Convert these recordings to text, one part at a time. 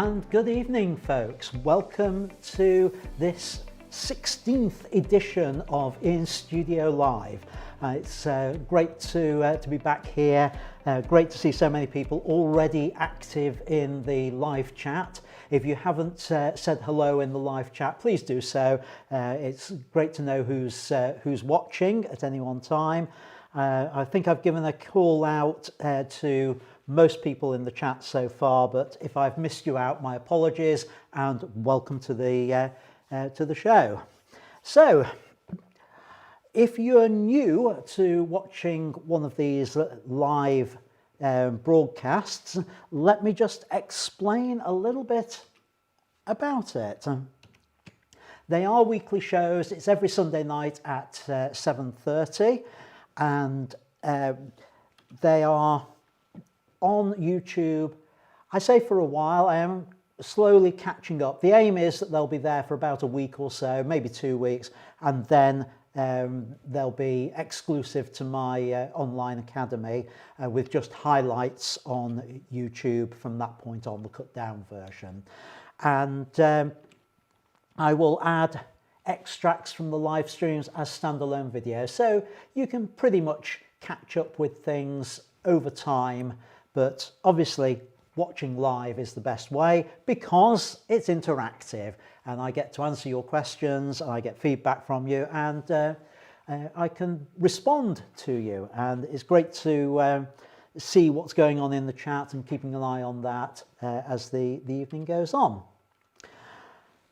and good evening, folks. Welcome to this 16th edition of In Studio Live. It's great to be back here. Great to see so many people already active in the live chat. If you haven't said hello in the live chat, please do so. It's great to know who's watching at any one time. I think I've given a call out to most people in the chat so far, but if I've missed you out, my apologies, and welcome to the show. So, if you're new to watching one of these live broadcasts, let me just explain a little bit about it. They are weekly shows. It's every Sunday night at 7:30, and they are on YouTube. I say for a while. I am slowly catching up. The aim is that they'll be there for about a week or so, maybe 2 weeks, and then they'll be exclusive to my online academy with just highlights on YouTube from that point on, the cut down version. And I will add extracts from the live streams as standalone videos, so you can pretty much catch up with things over time, but obviously watching live is the best way because it's interactive and I get to answer your questions, I get feedback from you, and I can respond to you, and it's great to see what's going on in the chat and keeping an eye on that as the evening goes on.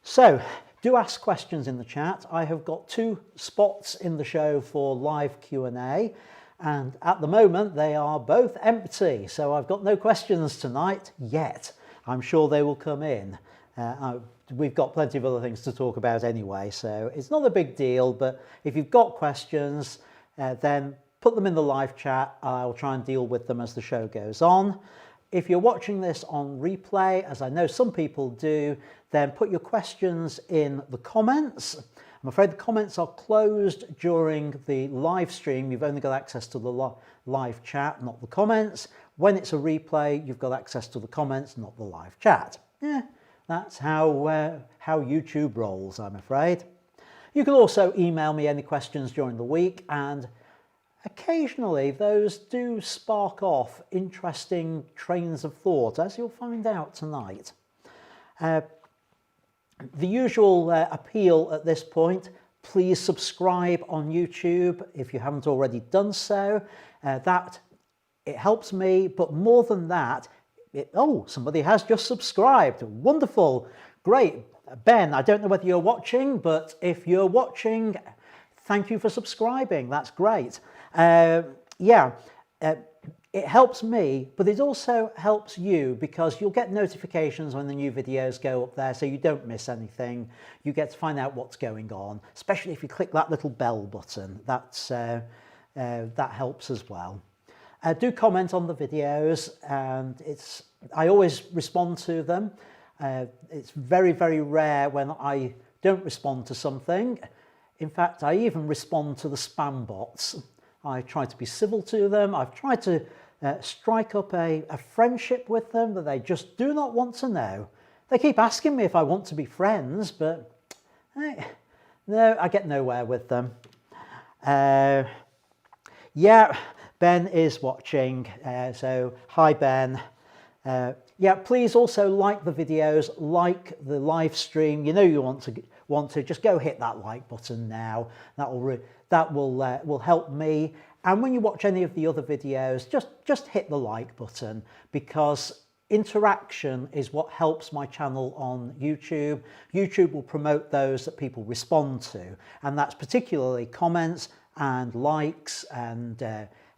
So do ask questions in the chat. I have got 2 spots in the show for live Q&A, and at the moment they are both empty, so I've got no questions tonight yet. I'm sure they will come in. We've got plenty of other things to talk about anyway, so it's not a big deal, but if you've got questions, then put them in the live chat. I'll try and deal with them as the show goes on. If you're watching this on replay, as I know some people do, then put your questions in the comments. I'm afraid the comments are closed during the live stream. You've only got access to the live chat, not the comments. When it's a replay, you've got access to the comments, not the live chat. Yeah, that's how YouTube rolls, I'm afraid. You can also email me any questions during the week, and occasionally those do spark off interesting trains of thought, as you'll find out tonight. The usual appeal at this point: please subscribe on YouTube if you haven't already done so. It helps me, but more than that, somebody has just subscribed. Wonderful, great. Ben, I don't know whether you're watching, but if you're watching, thank you for subscribing. That's great. It helps me, but it also helps you because you'll get notifications when the new videos go up there, so you don't miss anything. You get to find out what's going on, especially if you click that little bell button. That helps as well. Do comment on the videos, and I always respond to them. It's very, very rare when I don't respond to something. In fact, I even respond to the spam bots. I try to be civil to them. I've tried to strike up a friendship with them, but they just do not want to know. They keep asking me if I want to be friends, but no, I get nowhere with them. Yeah, Ben is watching, so hi Ben. Yeah, please also like the videos, like the live stream. You know you want to just go hit that like button now. That will help me. And when you watch any of the other videos, just hit the like button, because interaction is what helps my channel on YouTube. YouTube will promote those that people respond to, and that's particularly comments and likes and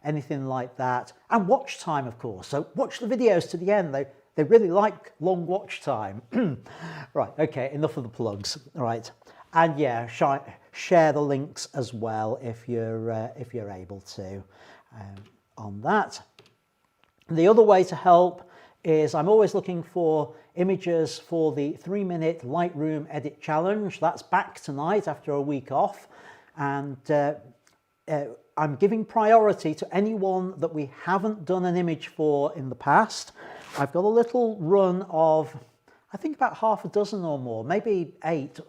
anything like that, and watch time, of course. So watch the videos to the end. They really like long watch time. Right, okay, enough of the plugs. All right, and yeah, share the links as well if you're able to on that. The other way to help is I'm always looking for images for the 3-minute Lightroom Edit Challenge. That's back tonight after a week off, and I'm giving priority to anyone that we haven't done an image for in the past. I've got a little run of, I think about half a dozen or more, maybe 8.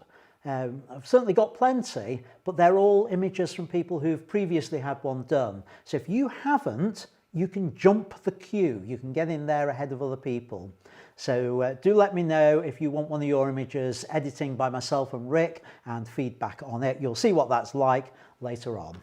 I've certainly got plenty, but they're all images from people who've previously had one done. So if you haven't, you can jump the queue. You can get in there ahead of other people. So do let me know if you want one of your images editing by myself and Rick and feedback on it. You'll see what that's like later on.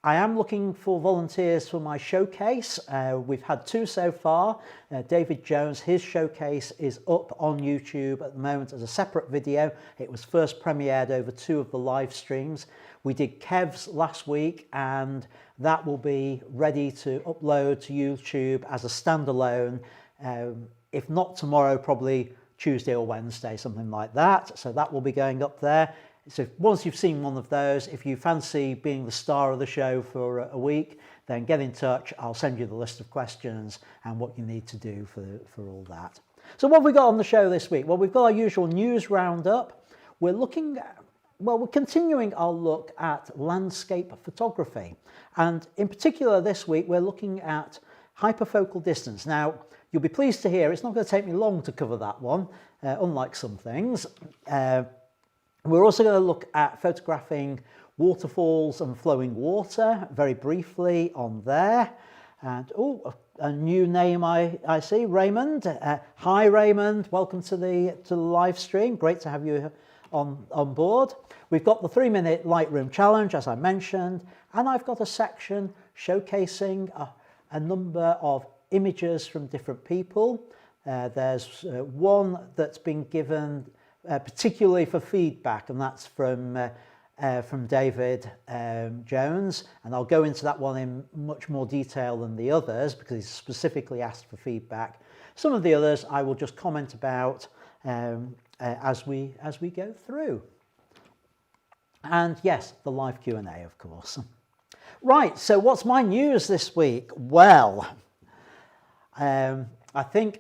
I am looking for volunteers for my showcase. We've had 2 so far. David Jones, his showcase is up on YouTube at the moment as a separate video. It was first premiered over 2 of the live streams. We did Kev's last week, and that will be ready to upload to YouTube as a standalone, if not tomorrow, probably Tuesday or Wednesday, something like that. So that will be going up there. So once you've seen one of those, if you fancy being the star of the show for a week, then get in touch. I'll send you the list of questions and what you need to do for all that. So what have we got on the show this week? Well, we've got our usual news roundup. We're looking at, well, we're continuing our look at landscape photography. And in particular this week, we're looking at hyperfocal distance. Now, you'll be pleased to hear it's not going to take me long to cover that one, unlike some things. We're also going to look at photographing waterfalls and flowing water very briefly on there. And a new name I see, Raymond. Hi Raymond, welcome to the live stream. Great to have you on board. We've got the 3-minute Lightroom challenge, as I mentioned, and I've got a section showcasing a number of images from different people. There's one that's been given particularly for feedback, and that's from David Jones, and I'll go into that one in much more detail than the others because he's specifically asked for feedback. Some of the others I will just comment about as we go through. And yes, the live Q&A, of course. Right, so what's my news this week? Well, I think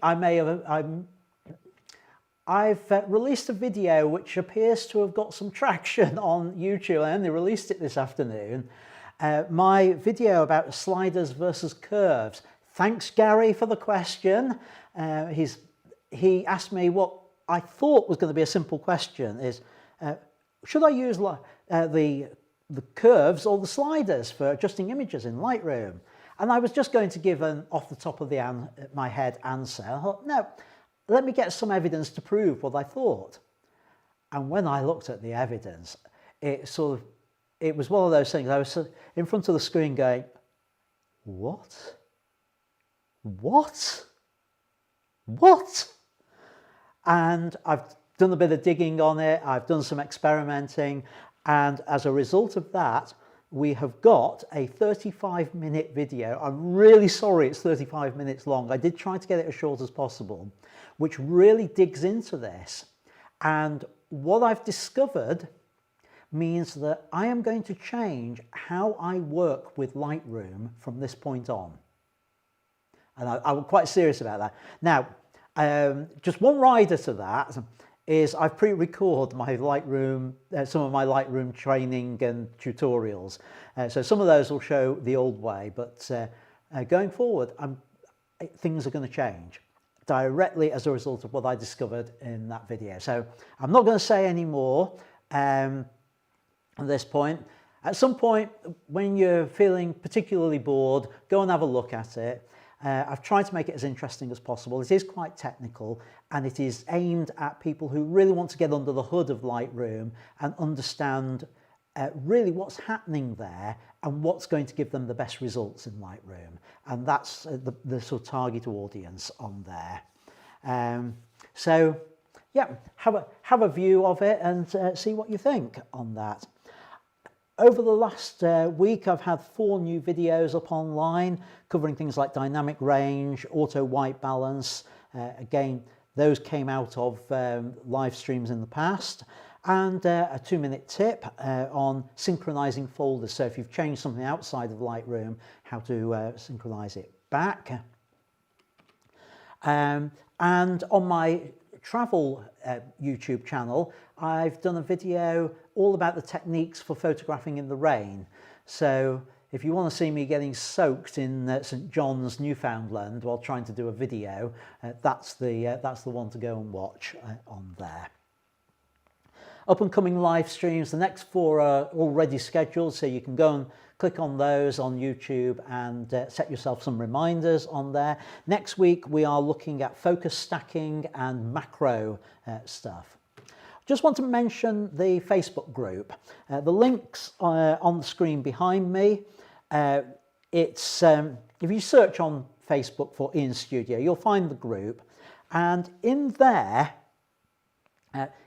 I've released a video which appears to have got some traction on YouTube. I only released it this afternoon. My video about sliders versus curves. Thanks, Gary, for the question. He asked me what I thought was going to be a simple question is, should I use the curves or the sliders for adjusting images in Lightroom? And I was just going to give an off the top of my head answer. I thought, no, let me get some evidence to prove what I thought. And when I looked at the evidence, it was one of those things. I was in front of the screen going, what? What? What? And I've done a bit of digging on it. I've done some experimenting. And as a result of that, we have got a 35-minute video. I'm really sorry it's 35 minutes long. I did try to get it as short as possible, which really digs into this. And what I've discovered means that I am going to change how I work with Lightroom from this point on. And I'm quite serious about that. Now, just one rider to that is I've pre-recorded my Lightroom, some of my Lightroom training and tutorials. So some of those will show the old way, but going forward, things are going to change directly as a result of what I discovered in that video. So I'm not going to say any more at this point. At some point, when you're feeling particularly bored, go and have a look at it. I've tried to make it as interesting as possible. It is quite technical, and it is aimed at people who really want to get under the hood of Lightroom and understand really what's happening there and what's going to give them the best results in Lightroom. And that's the sort of target audience on there. So yeah, have a view of it and see what you think on that. Over the last week, I've had 4 new videos up online covering things like dynamic range, auto white balance. Again, those came out of live streams in the past. And a 2-minute tip on synchronizing folders. So if you've changed something outside of Lightroom, how to synchronize it back. And on my travel YouTube channel, I've done a video all about the techniques for photographing in the rain. So if you want to see me getting soaked in St John's, Newfoundland while trying to do a video, that's the one to go and watch on there. Up and coming live streams, the next 4 are already scheduled, so you can go and click on those on YouTube and set yourself some reminders on there. Next week we are looking at focus stacking and macro stuff. Just want to mention the Facebook group. The link's on the screen behind me. If you search on Facebook for Ian Studio, you'll find the group, and in there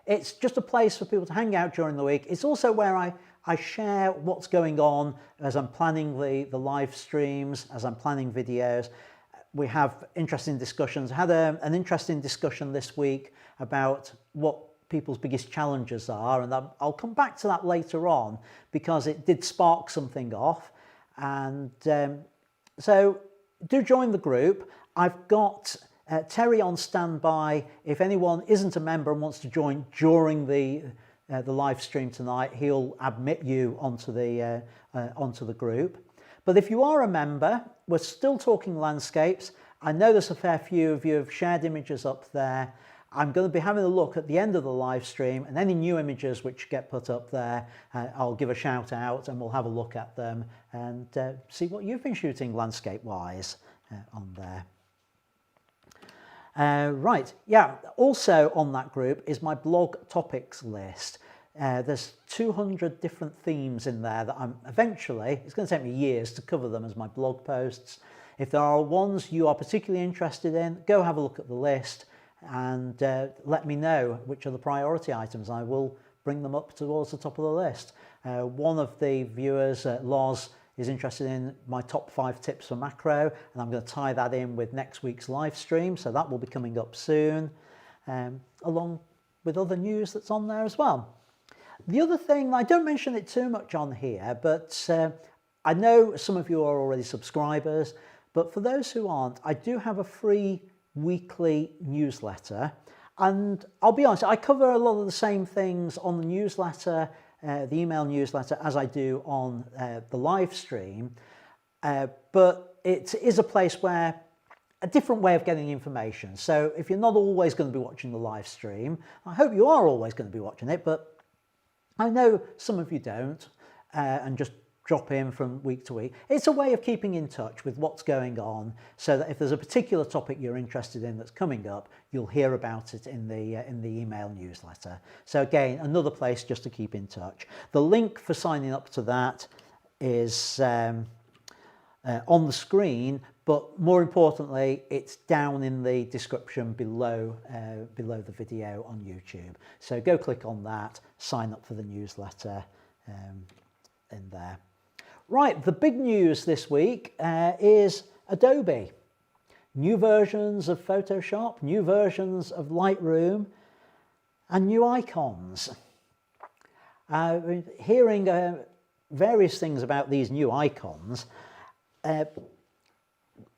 it's just a place for people to hang out during the week. It's also where I share what's going on as I'm planning the live streams, as I'm planning videos. We have interesting discussions. I had an interesting discussion this week about what people's biggest challenges are, and I'll come back to that later on because it did spark something off. And so do join the group. I've got Terry on standby. If anyone isn't a member and wants to join during the live stream tonight, he'll admit you onto the group. But if you are a member, we're still talking landscapes. I know there's a fair few of you have shared images up there. I'm going to be having a look at the end of the live stream, and any new images which get put up there, I'll give a shout out and we'll have a look at them and see what you've been shooting landscape wise on there. Right, yeah, also on that group is my blog topics list. There's 200 different themes in there that eventually, it's going to take me years to cover them as my blog posts. If there are ones you are particularly interested in, go have a look at the list and let me know which are the priority items. I will bring them up towards the top of the list. One of the viewers, Loz, is interested in my top 5 tips for macro, and I'm going to tie that in with next week's live stream, so that will be coming up soon, along with other news that's on there as well. The other thing, I don't mention it too much on here, but I know some of you are already subscribers, but for those who aren't, I do have a free weekly newsletter, and I'll be honest, I cover a lot of the same things on the newsletter, the email newsletter, as I do on the live stream, but it is a place where a different way of getting information. So if you're not always going to be watching the live stream, I hope you are always going to be watching it, but I know some of you don't and just drop in from week to week. It's a way of keeping in touch with what's going on, so that if there's a particular topic you're interested in that's coming up, you'll hear about it in the email newsletter. So again, another place just to keep in touch. The link for signing up to that is on the screen, but more importantly, it's down in the description below the video on YouTube. So go click on that, sign up for the newsletter in there. Right, the big news this week is Adobe. New versions of Photoshop, new versions of Lightroom, and new icons. Hearing various things about these new icons.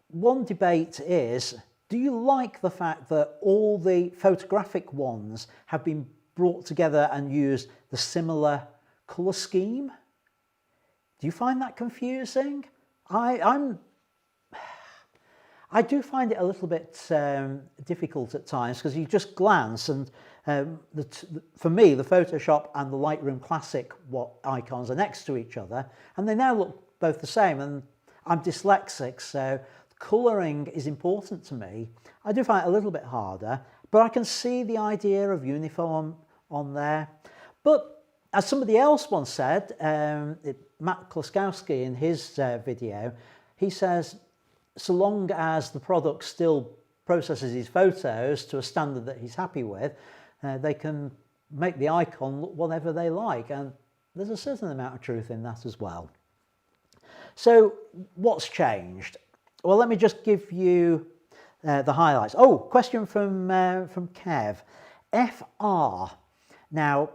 One debate is, do you like the fact that all the photographic ones have been brought together and use the similar colour scheme? Do you find that confusing? I do find it a little bit difficult at times, because you just glance and for me the Photoshop and the Lightroom Classic icons are next to each other and they now look both the same, and I'm dyslexic, so colouring is important to me. I do find it a little bit harder, but I can see the idea of uniform on there. But as somebody else once said, Matt Kloskowski in his video, he says, so long as the product still processes his photos to a standard that he's happy with, they can make the icon look whatever they like, and there's a certain amount of truth in that as well. So what's changed? Well, let me just give you the highlights. Oh, question from Kev. FR. Now,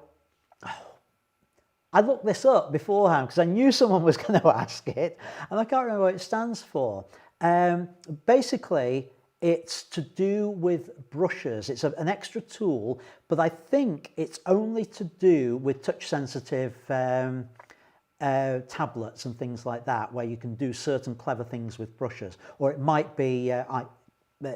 I looked this up beforehand because I knew someone was going to ask it, and I can't remember what it stands for. Basically, it's to do with brushes. It's an extra tool, but I think it's only to do with touch-sensitive tablets and things like that, where you can do certain clever things with brushes, or it might be,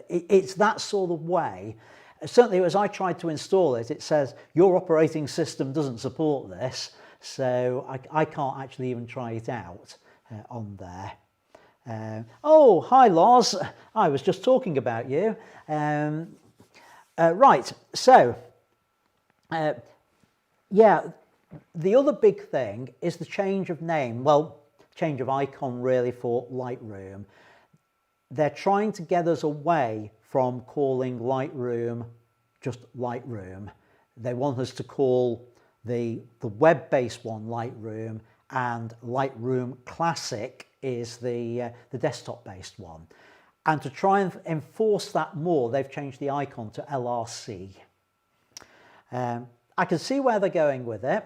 it's that sort of way. Certainly as I tried to install it, it says your operating system doesn't support this, so I can't actually even try it out on there. Oh, hi Loz, I was just talking about you. Right, so yeah, the other big thing is the change of name, well, change of icon really for Lightroom. They're trying to get us away from calling Lightroom just Lightroom. They want us to call the web-based one Lightroom, and Lightroom Classic is the desktop-based one. And to try and enforce that more, they've changed the icon to LRC. I can see where they're going with it.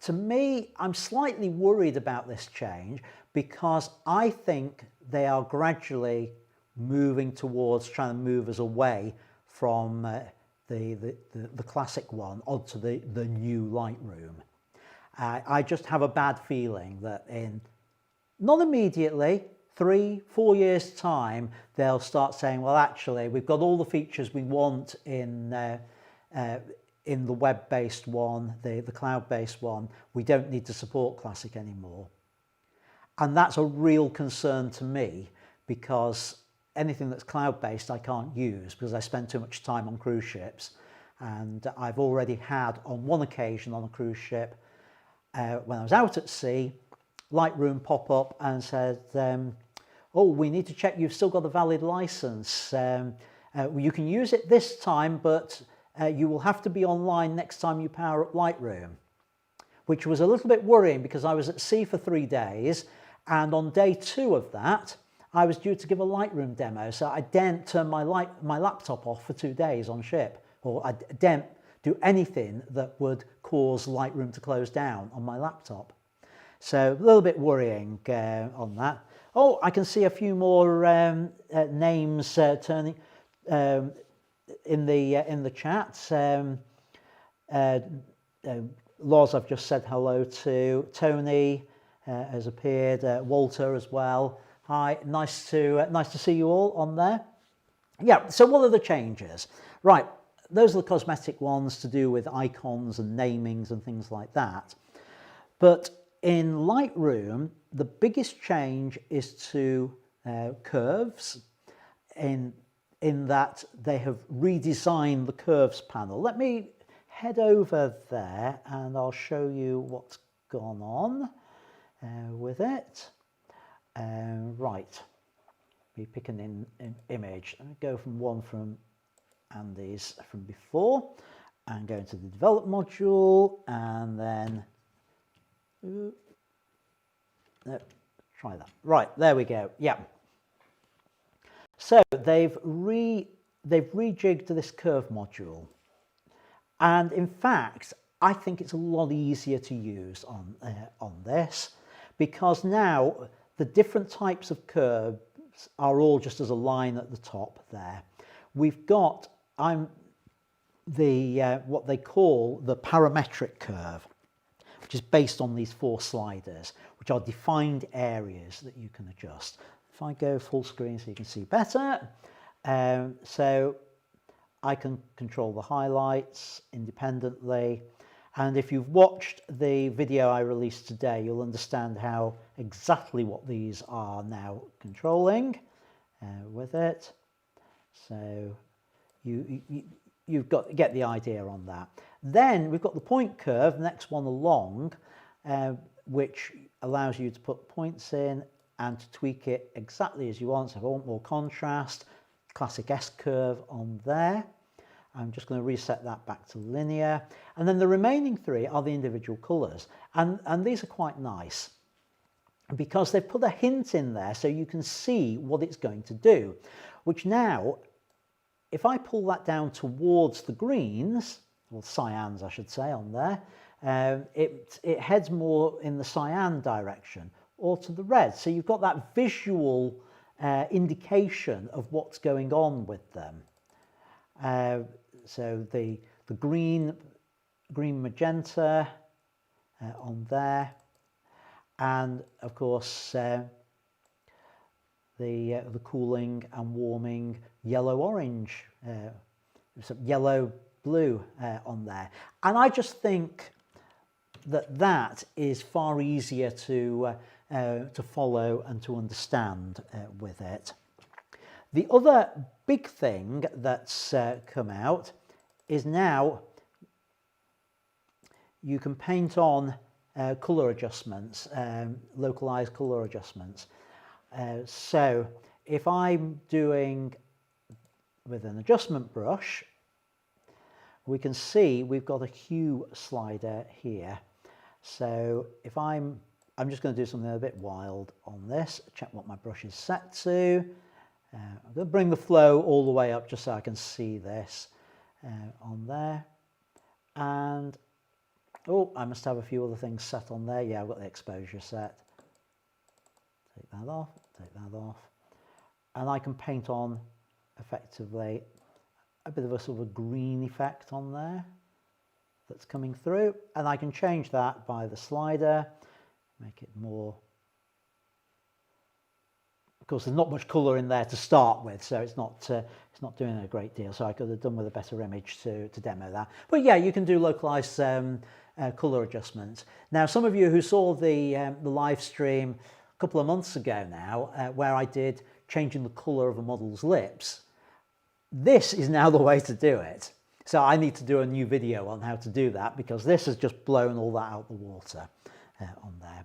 To me, I'm slightly worried about this change because I think they are gradually moving towards trying to move us away from the classic one onto the new Lightroom. I just have a bad feeling that in, not immediately, 3-4 years time, they'll start saying, well, actually, we've got all the features we want in the web-based one, the cloud-based one. We don't need to support Classic anymore. And that's a real concern to me, because anything that's cloud-based I can't use because I spend too much time on cruise ships. And I've already had, on one occasion on a cruise ship, when I was out at sea, Lightroom pop up and said, oh, we need to check you've still got a valid license. You can use it this time, but you will have to be online next time you power up Lightroom, which was a little bit worrying because I was at sea for 3 days, and on day 2 of that, I was due to give a Lightroom demo, so I daren't turn my laptop off for 2 days on ship, or I daren't do anything that would cause Lightroom to close down on my laptop. So a little bit worrying on that. Oh, I can see a few more names turning in the chat. Loz, I've just said hello to. Tony has appeared. Walter as well. Hi, nice to see you all on there. Yeah. So what are the changes? Right. Those are the cosmetic ones to do with icons and namings and things like that. But in Lightroom, the biggest change is to curves, in that they have redesigned the curves panel. Let me head over there and I'll show you what's gone on with it. Right, we pick an image. Let me go from one from Andy's from before and go into the develop module, and then try that. Right, there we go. Yeah. So they've rejigged this curve module, and in fact, I think it's a lot easier to use on this, because now the different types of curves are all just as a line at the top there. We've got what they call the parametric curve, which is based on these 4 sliders, which are defined areas that you can adjust. If I go full screen so you can see better, so I can control the highlights independently. And if you've watched the video I released today, you'll understand how exactly what these are now controlling with it. So you've got to get the idea on that. Then we've got the point curve, next one along, which allows you to put points in and to tweak it exactly as you want. So if I want more contrast, classic S curve on there. I'm just going to reset that back to linear. And then the remaining 3 are the individual colours. And these are quite nice because they've put a hint in there so you can see what it's going to do, which now, if I pull that down towards the greens, or cyans I should say on there, it heads more in the cyan direction or to the red. So you've got that visual indication of what's going on with them. So the green magenta on there, and of course the cooling and warming yellow-orange, yellow-blue on there. And I just think that is far easier to follow and to understand with it. The other big thing that's come out is now you can paint on colour adjustments, localised colour adjustments. So if I'm doing with an adjustment brush, we can see we've got a hue slider here. So if I'm just going to do something a bit wild on this, check what my brush is set to. I'm going to bring the flow all the way up just so I can see this on there. And oh, I must have a few other things set on there. Yeah, I've got the exposure set. Take that off, take that off. And I can paint on effectively a bit of a sort of a green effect on there that's coming through. And I can change that by the slider, make it more. Of course, there's not much colour in there to start with, so it's not doing a great deal. So I could have done with a better image to demo that. But yeah, you can do localised colour adjustments. Now, some of you who saw the live stream a couple of months ago now, where I did changing the colour of a model's lips, this is now the way to do it. So I need to do a new video on how to do that, because this has just blown all that out the water on there.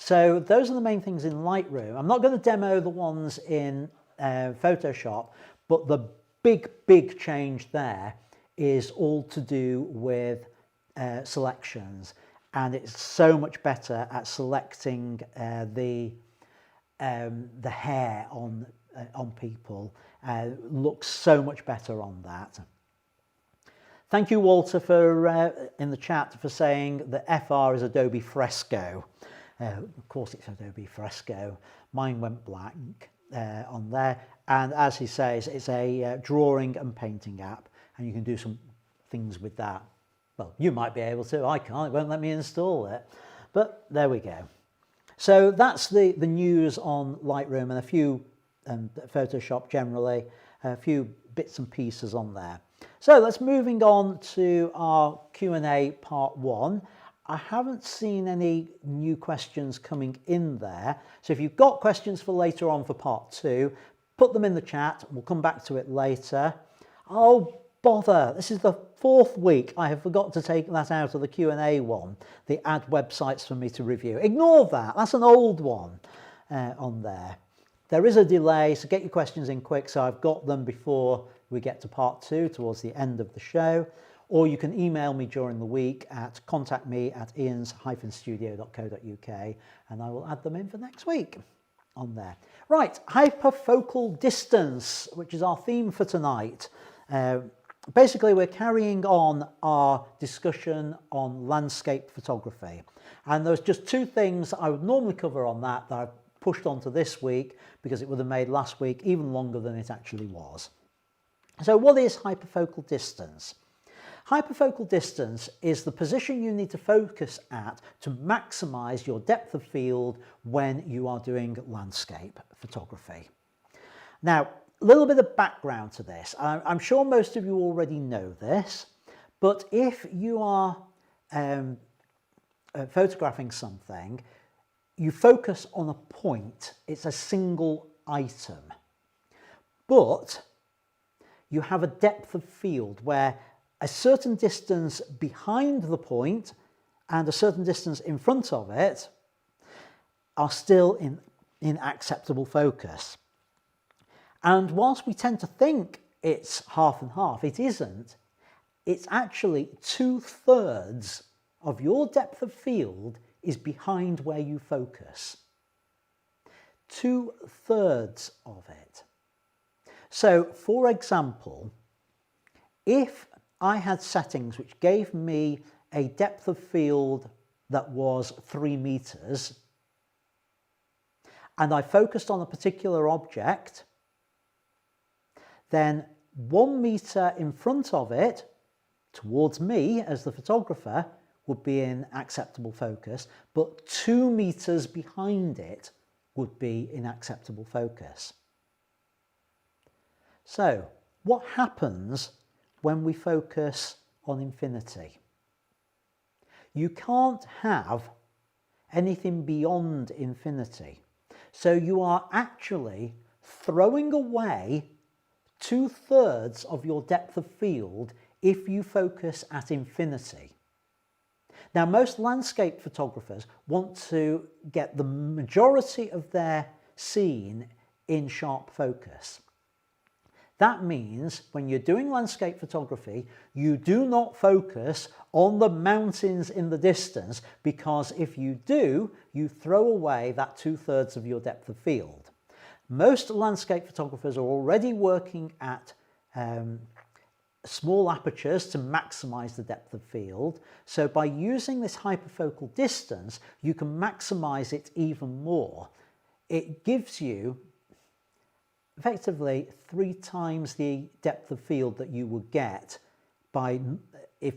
So those are the main things in Lightroom. I'm not going to demo the ones in Photoshop, but the big change there is all to do with selections, and it's so much better at selecting the hair on people. Looks so much better on that. Thank you, Walter, for in the chat for saying that FR is Adobe Fresco. Of course it's Adobe Fresco. Mine went blank on there, and as he says, it's a drawing and painting app, and you can do some things with that. Well, you might be able to, I can't, it won't let me install it, but there we go. So that's the news on Lightroom, and a few Photoshop generally, a few bits and pieces on there. So let's moving on to our Q&A part 1. I haven't seen any new questions coming in there. So if you've got questions for later on for part 2, put them in the chat. We'll come back to it later. Oh, bother. This is the 4th week I have forgot to take that out of the Q&A one, the add websites for me to review. Ignore that. That's an old one on there. There is a delay, so get your questions in quick so I've got them before we get to part 2 towards the end of the show. Or you can email me during the week at contactme@ians-studio.co.uk, and I will add them in for next week on there. Right, hyperfocal distance, which is our theme for tonight. Basically, we're carrying on our discussion on landscape photography. And there's just 2 things I would normally cover on that I've pushed onto this week because it would have made last week even longer than it actually was. So what is hyperfocal distance? Hyperfocal distance is the position you need to focus at to maximise your depth of field when you are doing landscape photography. Now, a little bit of background to this. I'm sure most of you already know this, but if you are photographing something, you focus on a point. It's a single item. But you have a depth of field where a certain distance behind the point and a certain distance in front of it are still in acceptable focus. And whilst we tend to think it's half and half, it isn't. It's actually 2/3 of your depth of field is behind where you focus. 2/3 of it. So, for example, if I had settings which gave me a depth of field that was 3 meters, and I focused on a particular object, then 1 meter in front of it, towards me as the photographer, would be in acceptable focus, but 2 meters behind it would be in acceptable focus. So what happens when we focus on infinity? You can't have anything beyond infinity. So you are actually throwing away 2/3 of your depth of field if you focus at infinity. Now, most landscape photographers want to get the majority of their scene in sharp focus. That means when you're doing landscape photography, you do not focus on the mountains in the distance, because if you do, you throw away that 2/3 of your depth of field. Most landscape photographers are already working at small apertures to maximize the depth of field. So by using this hyperfocal distance, you can maximize it even more. It gives you effectively 3 times the depth of field that you would get if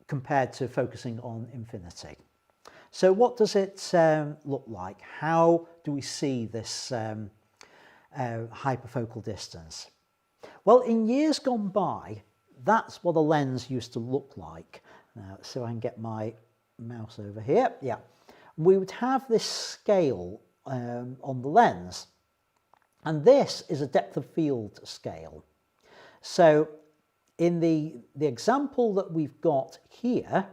compared to focusing on infinity. So what does it look like? How do we see this hyperfocal distance? Well, in years gone by, that's what a lens used to look like. Now, so I can get my mouse over here. Yeah, we would have this scale on the lens, and this is a depth of field scale. So in the example that we've got here,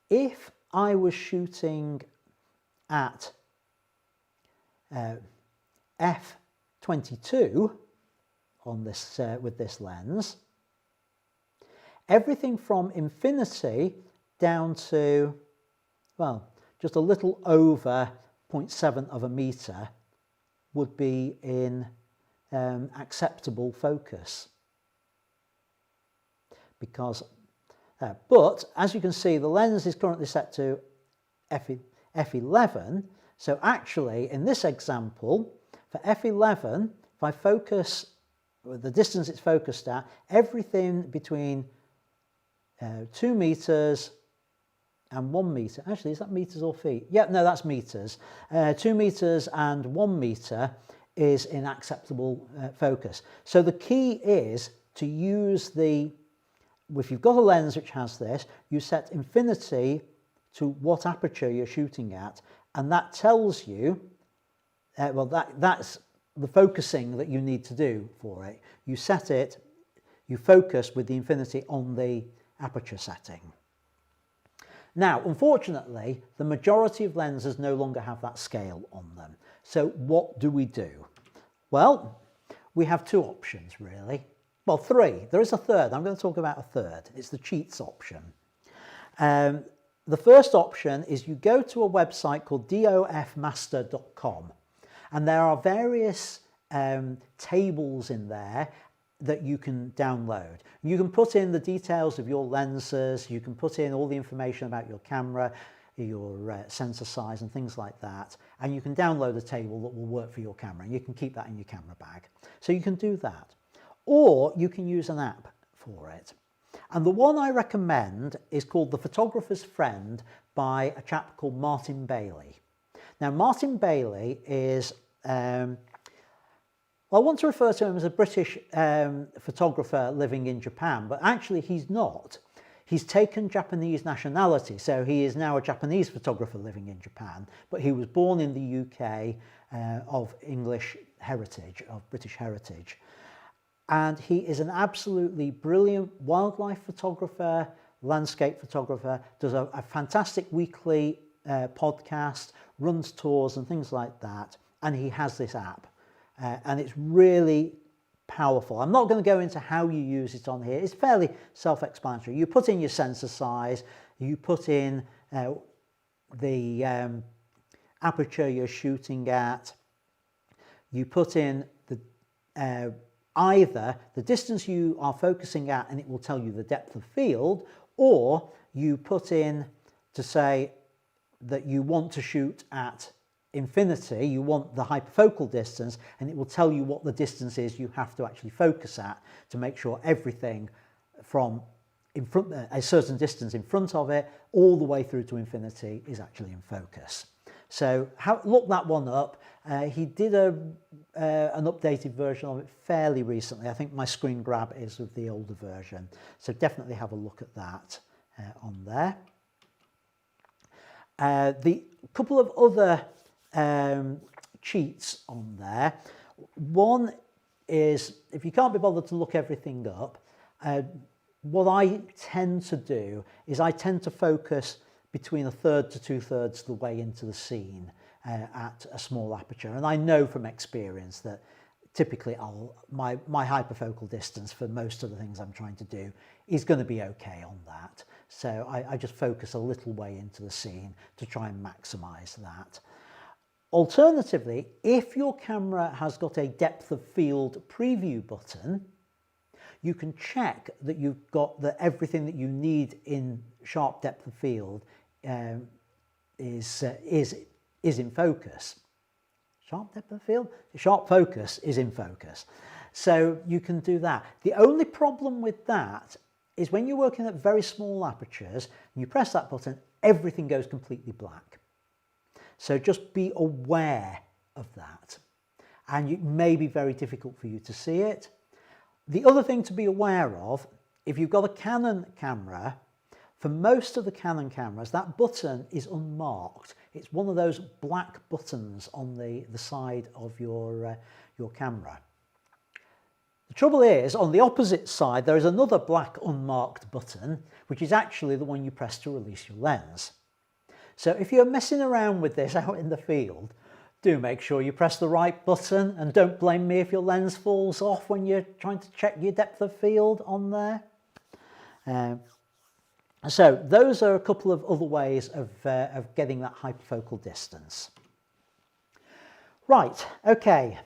if I was shooting at f/22 on this with this lens, everything from infinity down to, well, just a little over 0.7 of a meter would be in acceptable focus. Because, but as you can see, the lens is currently set to f11. So actually, in this example, for f11, if I focus the distance it's focused at, everything between 2 meters and 1 meter. Actually, is that meters or feet? Yeah, no, that's meters. 2 meters and 1 meter is in acceptable focus. So the key is to use if you've got a lens which has this, you set infinity to what aperture you're shooting at, and that tells you, well, that's the focusing that you need to do for it. You set it, you focus with the infinity on the aperture setting. Now, unfortunately, the majority of lenses no longer have that scale on them. So what do we do? Well, we have 2 options really. Well, 3. There is a third. I'm going to talk about a third. It's the cheats option. The first option is you go to a website called dofmaster.com, and there are various tables in there that you can download. You can put in the details of your lenses, you can put in all the information about your camera, your sensor size and things like that, and you can download a table that will work for your camera, and you can keep that in your camera bag. So you can do that. Or you can use an app for it. And the one I recommend is called The Photographer's Friend by a chap called Martin Bailey. Now, Martin Bailey is, I want to refer to him as a British photographer living in Japan, but actually he's not. He's taken Japanese nationality, so he is now a Japanese photographer living in Japan, but he was born in the UK of English heritage, of British heritage. And he is an absolutely brilliant wildlife photographer, landscape photographer, does a fantastic weekly podcast, runs tours and things like that, and he has this app. And it's really powerful. I'm not going to go into how you use it on here. It's fairly self-explanatory. You put in your sensor size, you put in the aperture you're shooting at, you put in the either the distance you are focusing at and it will tell you the depth of field, or you put in to say that you want to shoot at infinity, you want the hyperfocal distance, and it will tell you what the distance is you have to actually focus at to make sure everything from a certain distance in front of it, all the way through to infinity, is actually in focus. So look that one up. He did an updated version of it fairly recently. I think my screen grab is of the older version. So definitely have a look at that on there. The couple of other cheats on there. One is, if you can't be bothered to look everything up, what I tend to do is I tend to focus between 1/3 to 2/3 of the way into the scene at a small aperture. And I know from experience that typically my hyperfocal distance for most of the things I'm trying to do is going to be okay on that. So I just focus a little way into the scene to try and maximize that. Alternatively, if your camera has got a depth of field preview button, you can check that you've got everything that you need in sharp depth of field is in focus. Sharp depth of field? Sharp focus is in focus. So you can do that. The only problem with that is when you're working at very small apertures and you press that button, everything goes completely black. So just be aware of that. And it may be very difficult for you to see it. The other thing to be aware of, if you've got a Canon camera, for most of the Canon cameras, that button is unmarked. It's one of those black buttons on the side of your camera. The trouble is, on the opposite side, there is another black unmarked button, which is actually the one you press to release your lens. So if you're messing around with this out in the field, do make sure you press the right button, and don't blame me if your lens falls off when you're trying to check your depth of field on there. So those are a couple of other ways of getting that hyperfocal distance. Right, okay,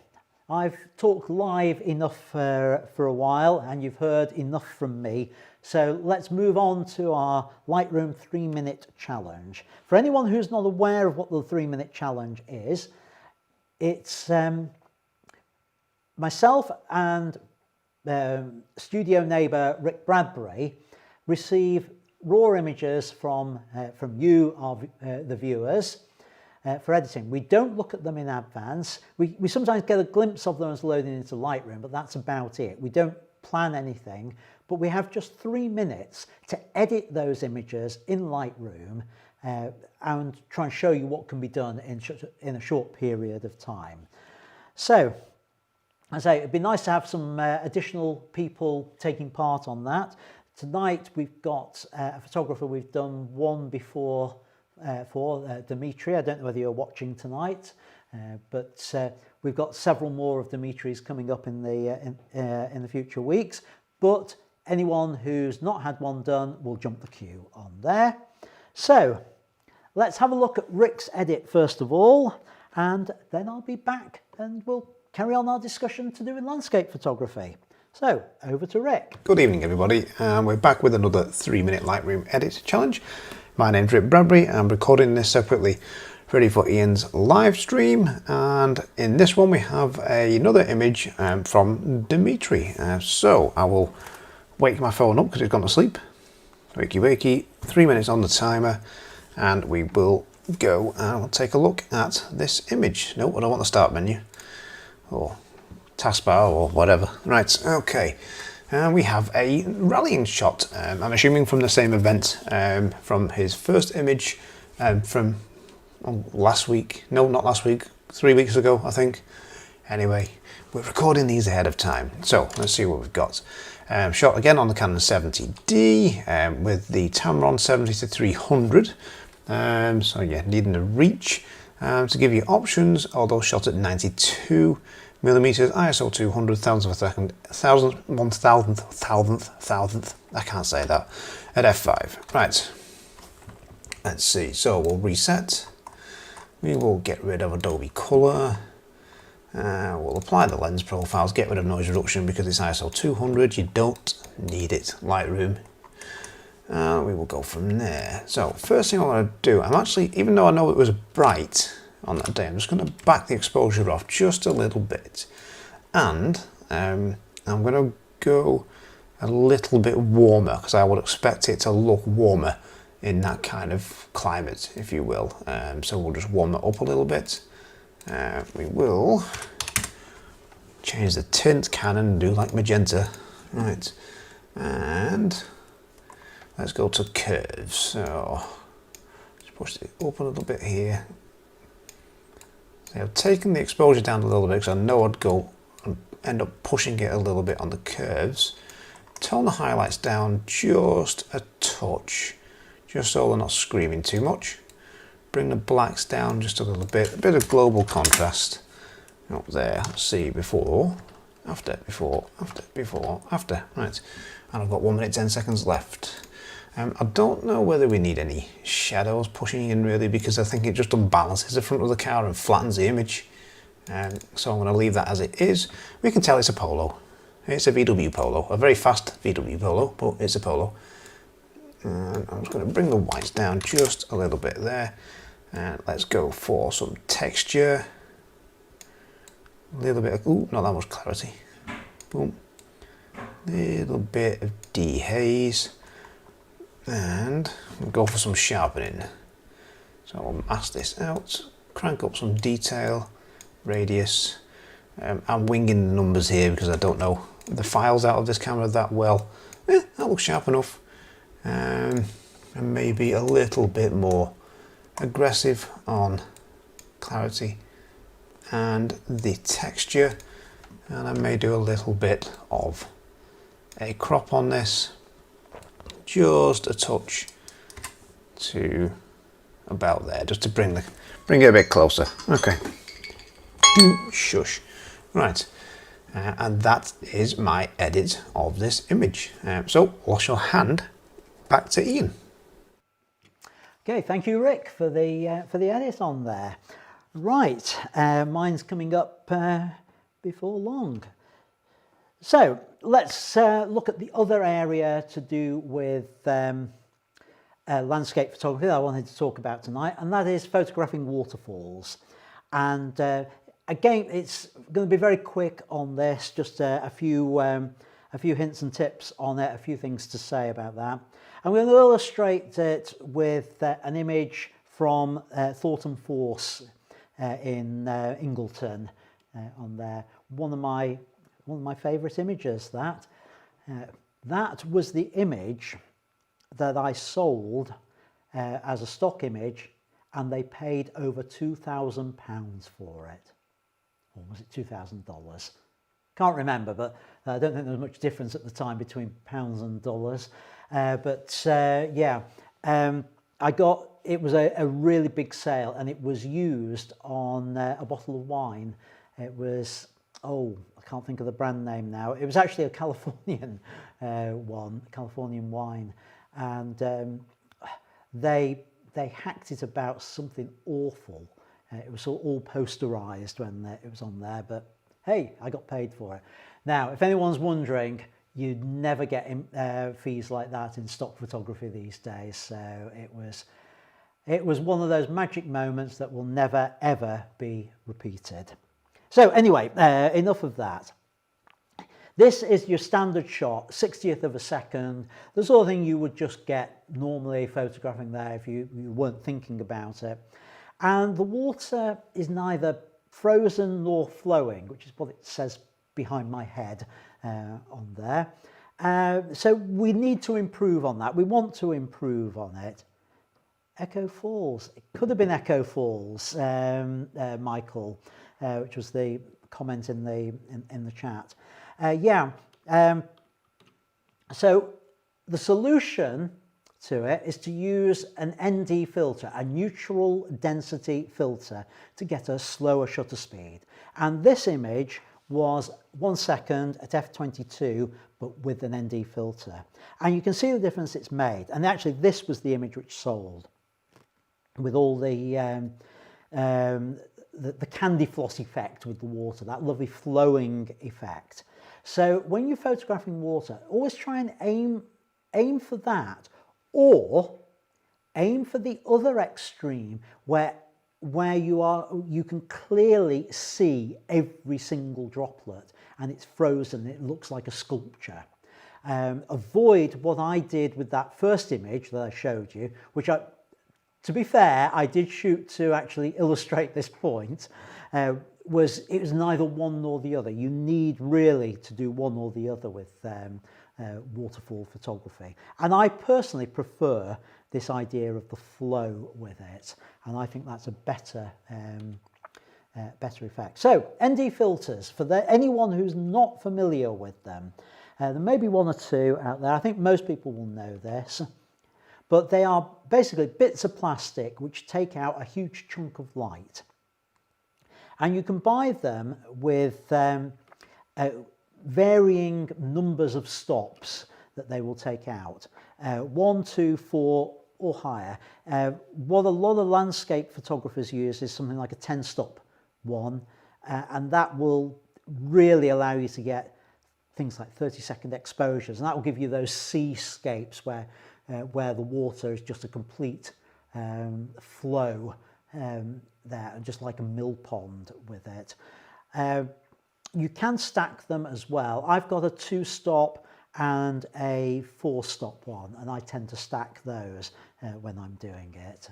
I've talked live enough for a while, and you've heard enough from me. So let's move on to our Lightroom 3-minute challenge. For anyone who's not aware of what the 3-minute challenge is, it's myself and studio neighbour Rick Bradbury receive raw images from you, the viewers, for editing. We don't look at them in advance. We sometimes get a glimpse of them as loading into Lightroom, but that's about it. We don't plan anything, but we have just 3 minutes to edit those images in Lightroom and try and show you what can be done in a short period of time. So, as I say, it'd be nice to have some additional people taking part on that. Tonight we've got a photographer we've done one before for, Dimitri. I don't know whether you're watching tonight, but we've got several more of Dimitri's coming up in the future weeks. But anyone who's not had one done will jump the queue on there. So let's have a look at Rick's edit first of all, and then I'll be back and we'll carry on our discussion to do with landscape photography. So, over to Rick. Good evening, everybody. We're back with another 3-minute Lightroom edit challenge. My name's Rick Bradbury. I'm recording this separately, ready for Ian's live stream. And in this one, we have another image from Dimitri. So, I will wake my phone up because it's gone to sleep. Wakey, wakey. 3 minutes on the timer. And we will go and we'll take a look at this image. No, I don't want the start menu. Or taskbar or whatever. Right, okay. We have a rallying shot. I'm assuming from the same event, from his first image from last week. No, not last week. 3 weeks ago, I think. Anyway, we're recording these ahead of time. So let's see what we've got. Shot again on the Canon 70D with the Tamron 70-300. So yeah, needing a reach to give you options, although shot at 92 millimeters, ISO 200, thousandth of a second, thousandth, I can't say that, at f5. Right, let's see, so we'll reset, we will get rid of Adobe Color, we'll apply the lens profiles, get rid of noise reduction because it's ISO 200, you don't need it, Lightroom. We will go from there. So first thing I want to do, I'm actually, even though I know it was bright on that day, I'm just going to back the exposure off just a little bit, and I'm going to go a little bit warmer, because I would expect it to look warmer in that kind of climate, if you will. So we'll just warm it up a little bit. We will change the tint Canon and do like magenta. Right, and let's go to curves. So just push it up a little bit here. So I've taken the exposure down a little bit because I know I'd go and end up pushing it a little bit on the curves. Tone the highlights down just a touch, just so they're not screaming too much. Bring the blacks down just a little bit, a bit of global contrast up there. Let's see, before, after, before, after, before, after. Right, and I've got 1 minute 10 seconds left. I don't know whether we need any shadows pushing in really, because I think it just unbalances the front of the car and flattens the image. So I'm going to leave that as it is. We can tell it's a Polo. It's a VW Polo, a very fast VW Polo, but it's a Polo. And I'm just going to bring the whites down just a little bit there. And let's go for some texture. A little bit of, ooh, not that much clarity. Boom. Little bit of dehaze. And we'll go for some sharpening. So I'll mask this out, crank up some detail, radius. I'm winging the numbers here because I don't know the files out of this camera that well. That looks sharp enough. And maybe a little bit more aggressive on clarity and the texture. And I may do a little bit of a crop on this. Just a touch to about there, just to bring it a bit closer. Okay. Shush. Right. And that is my edit of this image. So wash your hand. Back to Ian. Okay, thank you, Rick, for the edit on there. Right, mine's coming up before long. So let's look at the other area to do with landscape photography that I wanted to talk about tonight, and that is photographing waterfalls. And again, it's going to be very quick on this, just a few hints and tips on it, a few things to say about that. I'm going to illustrate it with an image from Thornton Force in Ingleton on there. One of my favourite images. That was the image that I sold as a stock image, and they paid over £2,000 for it. Or was it $2,000? Can't remember, but I don't think there was much difference at the time between pounds and dollars. Yeah, it was a really big sale, and it was used on a bottle of wine. It was, oh, I can't think of the brand name now. It was actually a Californian Californian wine, and they hacked it about something awful. It was all posterized when it was on there, but hey, I got paid for it. Now, if anyone's wondering, you'd never get fees like that in stock photography these days. So it was one of those magic moments that will never ever be repeated. So anyway, enough of that. This is your standard shot, 60th of a second, the sort of thing you would just get normally photographing there if you weren't thinking about it. And the water is neither frozen nor flowing, which is what it says behind my head on there. So we need to improve on that. We want to improve on it. Echo Falls. It could have been Echo Falls, Michael, which was the comment in the chat. So the solution to it is to use an ND filter, a neutral density filter, to get a slower shutter speed. And this image was 1 second at f22, but with an ND filter. And you can see the difference it's made. And actually, this was the image which sold, with all the candy floss effect with the water, that lovely flowing effect. So when you're photographing water, always try and aim for that, or aim for the other extreme where you can clearly see every single droplet and it's frozen, it looks like a sculpture. avoid what I did with that first image that I showed you, which to be fair, I did shoot to actually illustrate this point, it was neither one nor the other. You need really to do one or the other with waterfall photography. And I personally prefer this idea of the flow with it. And I think that's a better effect. So ND filters, for anyone who's not familiar with them, there may be one or two out there. I think most people will know this. But they are basically bits of plastic which take out a huge chunk of light. And you can buy them with varying numbers of stops that they will take out. 1, 2, 4 or higher. What a lot of landscape photographers use is something like a 10-stop one. And that will really allow you to get things like 30-second exposures. And that will give you those seascapes where the water is just a complete flow there, just like a mill pond with it. You can stack them as well. I've got a 2-stop and a 4-stop one, and I tend to stack those when I'm doing it.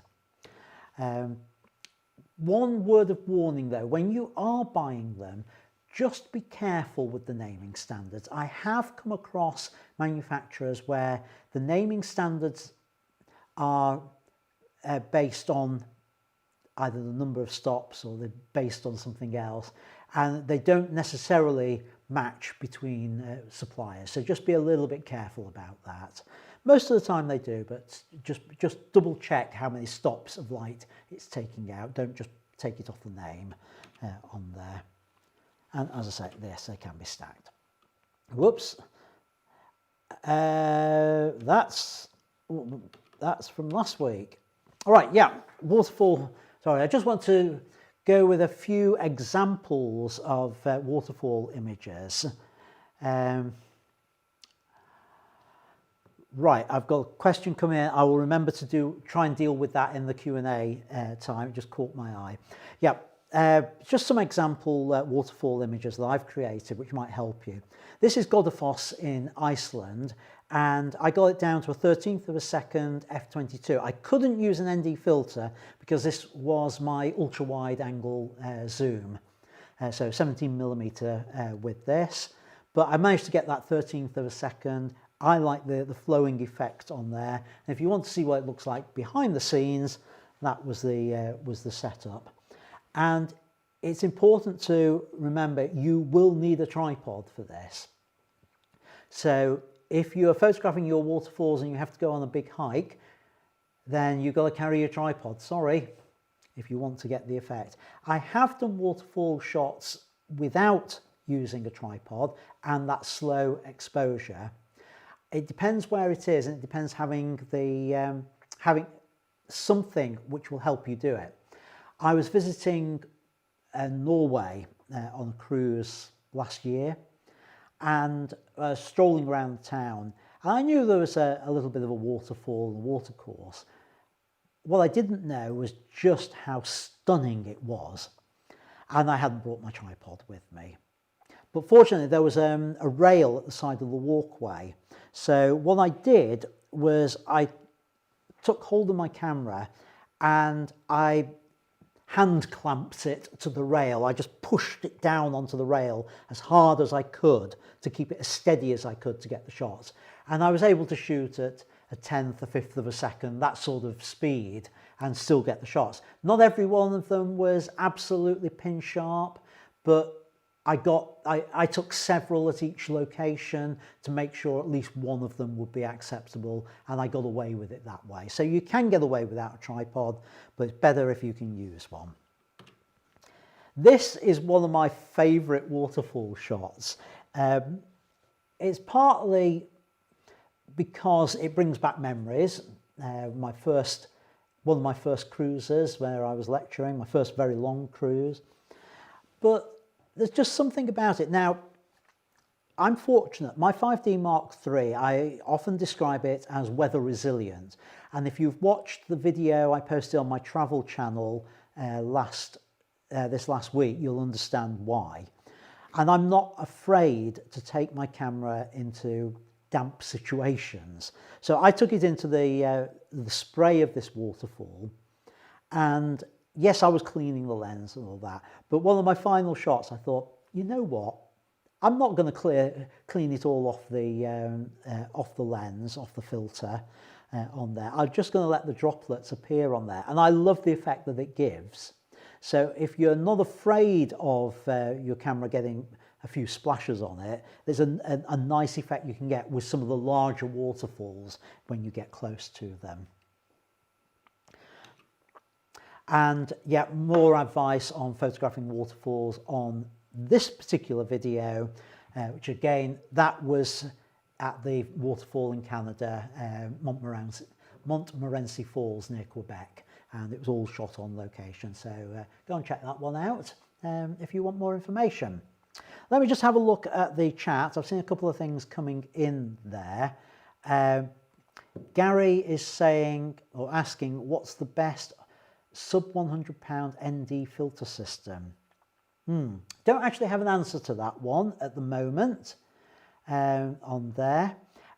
One word of warning though, when you are buying them, just be careful with the naming standards. I have come across manufacturers where the naming standards are based on either the number of stops or they're based on something else, and they don't necessarily match between suppliers. So just be a little bit careful about that. Most of the time they do, but just double check how many stops of light it's taking out. Don't just take it off the name on there. And as I say, yes, they can be stacked. Whoops. That's from last week. All right, yeah, waterfall. Sorry, I just want to go with a few examples of waterfall images. Right, I've got a question coming in. I will remember to try and deal with that in the Q&A time. It just caught my eye. Yeah. Just some example waterfall images that I've created which might help you. This is Godafoss in Iceland, and I got it down to a 13th of a second f/22. I couldn't use an ND filter because this was my ultra wide angle zoom, so 17mm with this, but I managed to get that 13th of a second. I like the flowing effect on there, and if you want to see what it looks like behind the scenes, that was the setup. And it's important to remember you will need a tripod for this. So if you're photographing your waterfalls and you have to go on a big hike, then you've got to carry your tripod, sorry, if you want to get the effect. I have done waterfall shots without using a tripod and that slow exposure. It depends where it is, and it depends having something which will help you do it. I was visiting Norway on a cruise last year, and strolling around the town, and I knew there was a little bit of a waterfall and a watercourse. What I didn't know was just how stunning it was, and I hadn't brought my tripod with me. But fortunately there was a rail at the side of the walkway, so what I did was I took hold of my camera and I hand clamped it to the rail. I just pushed it down onto the rail as hard as I could to keep it as steady as I could to get the shots. And I was able to shoot at a 10th, a 5th of a second, that sort of speed, and still get the shots. Not every one of them was absolutely pin sharp, but I took several at each location to make sure at least one of them would be acceptable, and I got away with it that way. So you can get away without a tripod, but it's better if you can use one. This is one of my favourite waterfall shots. It's partly because it brings back memories. One of my first cruises where I was lecturing, my first very long cruise. But there's just something about it. Now, I'm fortunate. My 5D Mark III, I often describe it as weather resilient. And if you've watched the video I posted on my travel channel this last week, you'll understand why. And I'm not afraid to take my camera into damp situations. So I took it into the spray of this waterfall, and yes, I was cleaning the lens and all that, but one of my final shots, I thought, you know what, I'm not going to clean it all off the lens, off the filter on there. I'm just going to let the droplets appear on there, and I love the effect that it gives. So if you're not afraid of your camera getting a few splashes on it, there's a nice effect you can get with some of the larger waterfalls when you get close to them. And yeah, more advice on photographing waterfalls on this particular video, which again, that was at the waterfall in Canada, Montmorency Falls near Quebec, and it was all shot on location. So go and check that one out if you want more information. Let me just have a look at the chat. I've seen a couple of things coming in there. Gary is saying or asking, what's the best sub £100 ND filter system? Don't actually have an answer to that one at the moment on there.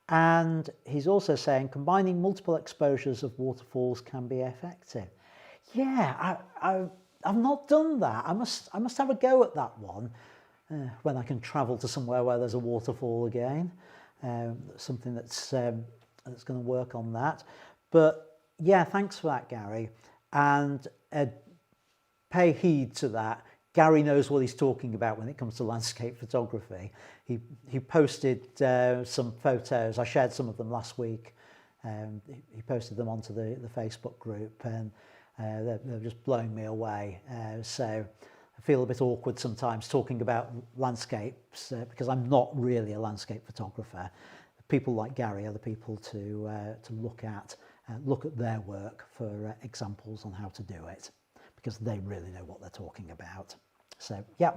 And he's also saying combining multiple exposures of waterfalls can be effective. Yeah, I've not done that. I must have a go at that one when I can travel to somewhere where there's a waterfall again. Something that's going to work on that. But yeah, thanks for that, Gary. And pay heed to that. Gary knows what he's talking about when it comes to landscape photography. He posted some photos. I shared some of them last week. He posted them onto the Facebook group, and they're just blowing me away. So I feel a bit awkward sometimes talking about landscapes because I'm not really a landscape photographer. People like Gary are the people to look at their work for examples on how to do it, because they really know what they're talking about. So yeah,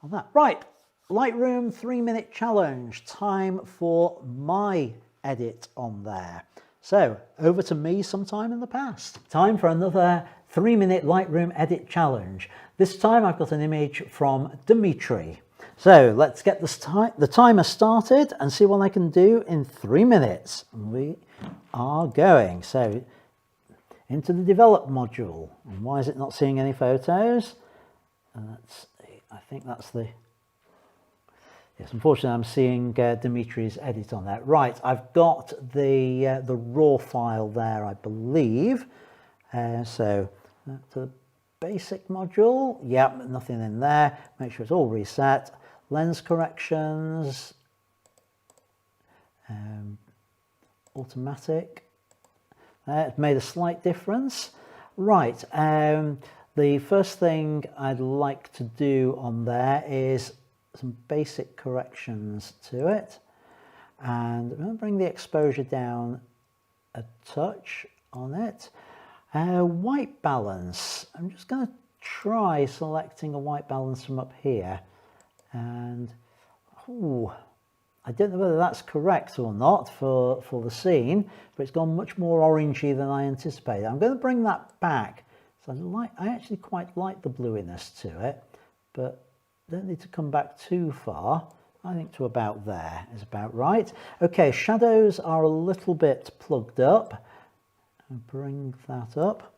on that. Right, Lightroom 3-minute challenge. Time for my edit on there. So over to me sometime in the past. Time for another 3-minute Lightroom edit challenge. This time I've got an image from Dimitri. So let's get the timer started and see what I can do in 3 minutes. We are going. So into the develop module. And why is it not seeing any photos? I think that's the... Yes, unfortunately I'm seeing Dimitri's edit on that. Right, I've got the raw file there, I believe. So to the basic module. Yep, nothing in there. Make sure it's all reset. Lens corrections. Automatic. It's made a slight difference. Right, the first thing I'd like to do on there is some basic corrections to it. And I'm going to bring the exposure down a touch on it. White balance. I'm just going to try selecting a white balance from up here. And I don't know whether that's correct or not for the scene, but it's gone much more orangey than I anticipated. I'm going to bring that back. So I actually quite like the bluiness to it, but don't need to come back too far. I think to about there is about right. Okay, shadows are a little bit plugged up. I'll bring that up.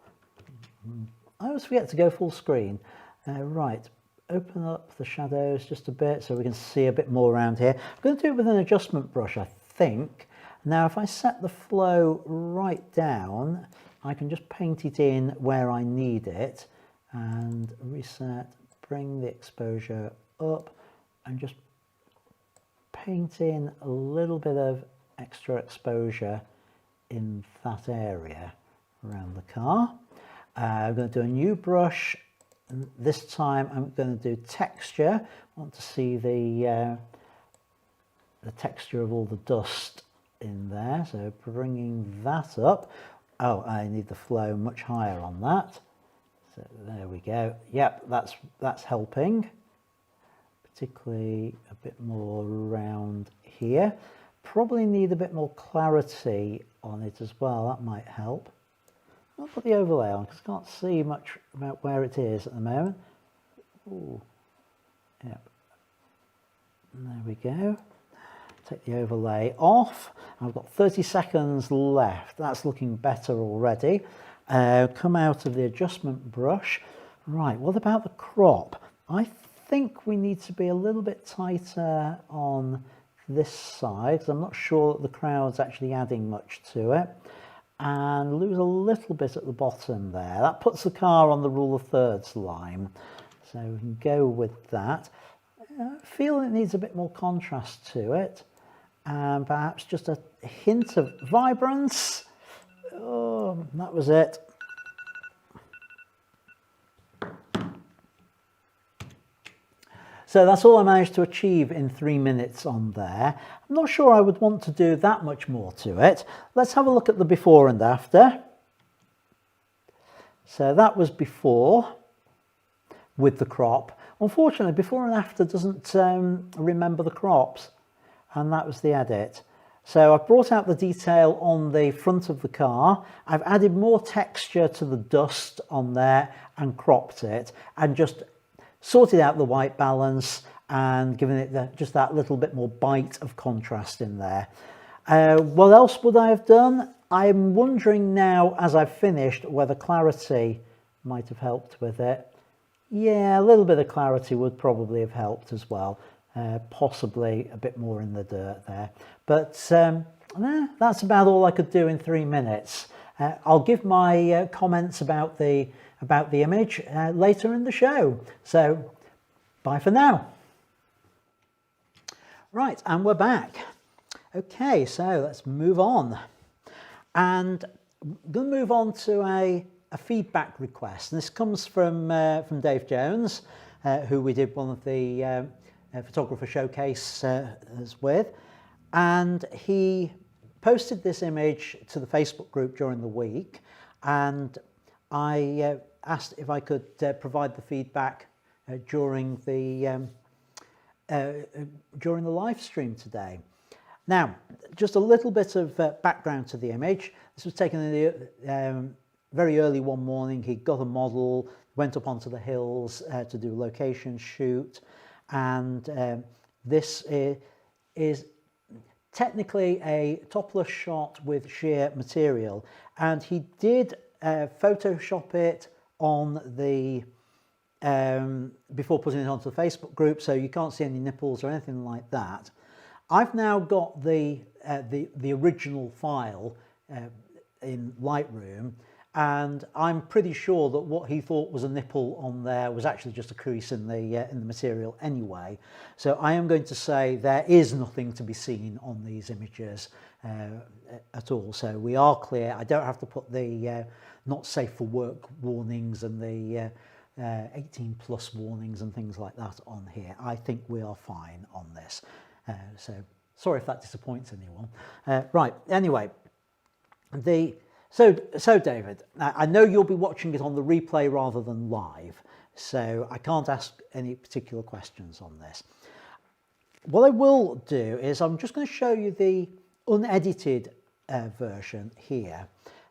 I always forget to go full screen. Right, open up the shadows just a bit so we can see a bit more around here. I'm going to do it with an adjustment brush, I think. Now, if I set the flow right down, I can just paint it in where I need it and reset, bring the exposure up and just paint in a little bit of extra exposure in that area around the car. I'm going to do a new brush, and this time I'm going to do texture. I want to see the texture of all the dust in there, so bringing that up. Oh, I need the flow much higher on that. So there we go. Yep, that's helping. Particularly a bit more around here. Probably need a bit more clarity on it as well. That might help. I'll put the overlay on because I can't see much about where it is at the moment. Ooh. Yep. There we go. take the overlay off. I've got 30 seconds left. That's looking better already. Come out of the adjustment brush. Right, what about the crop? I think we need to be a little bit tighter on this side, because I'm not sure that the crowd's actually adding much to it. And lose a little bit at the bottom there. That puts the car on the rule of thirds line. So we can go with that. I feel it needs a bit more contrast to it. And perhaps just a hint of vibrance. Oh, that was it. So that's all I managed to achieve in 3 minutes on there. I'm not sure I would want to do that much more to it. Let's have a look at the before and after. So that was before with the crop. Unfortunately, before and after doesn't remember the crops, and that was the edit. So I've brought out the detail on the front of the car. I've added more texture to the dust on there and cropped it, and just sorted out the white balance and given it just that little bit more bite of contrast in there. What else would I have done? I'm wondering now, as I've finished, whether clarity might have helped with it. Yeah, a little bit of clarity would probably have helped as well. Possibly a bit more in the dirt there. But that's about all I could do in 3 minutes. I'll give my comments about the image later in the show. So bye for now. Right, and we're back. Okay, so let's move on. And I'm going to move on to a feedback request. And this comes from Dave Jones, who we did one of the photographer showcase with. And he posted this image to the Facebook group during the week, and I asked if I could provide the feedback during the live stream today. Now, just a little bit of background to the image. This was taken in the very early one morning. He got a model, went up onto the hills to do a location shoot, and this is technically a topless shot with sheer material, and he did Photoshop it on the before putting it onto the Facebook group, so you can't see any nipples or anything like that. I've now got the original file in Lightroom, and I'm pretty sure that what he thought was a nipple on there was actually just a crease in the material anyway. So I am going to say there is nothing to be seen on these images at all. So we are clear. I don't have to put the not safe for work warnings and the 18 plus warnings and things like that on here. I think we are fine on this. So sorry if that disappoints anyone. Right, anyway, so David, I know you'll be watching it on the replay rather than live, so I can't ask any particular questions on this. What I will do is I'm just going to show you the unedited version here,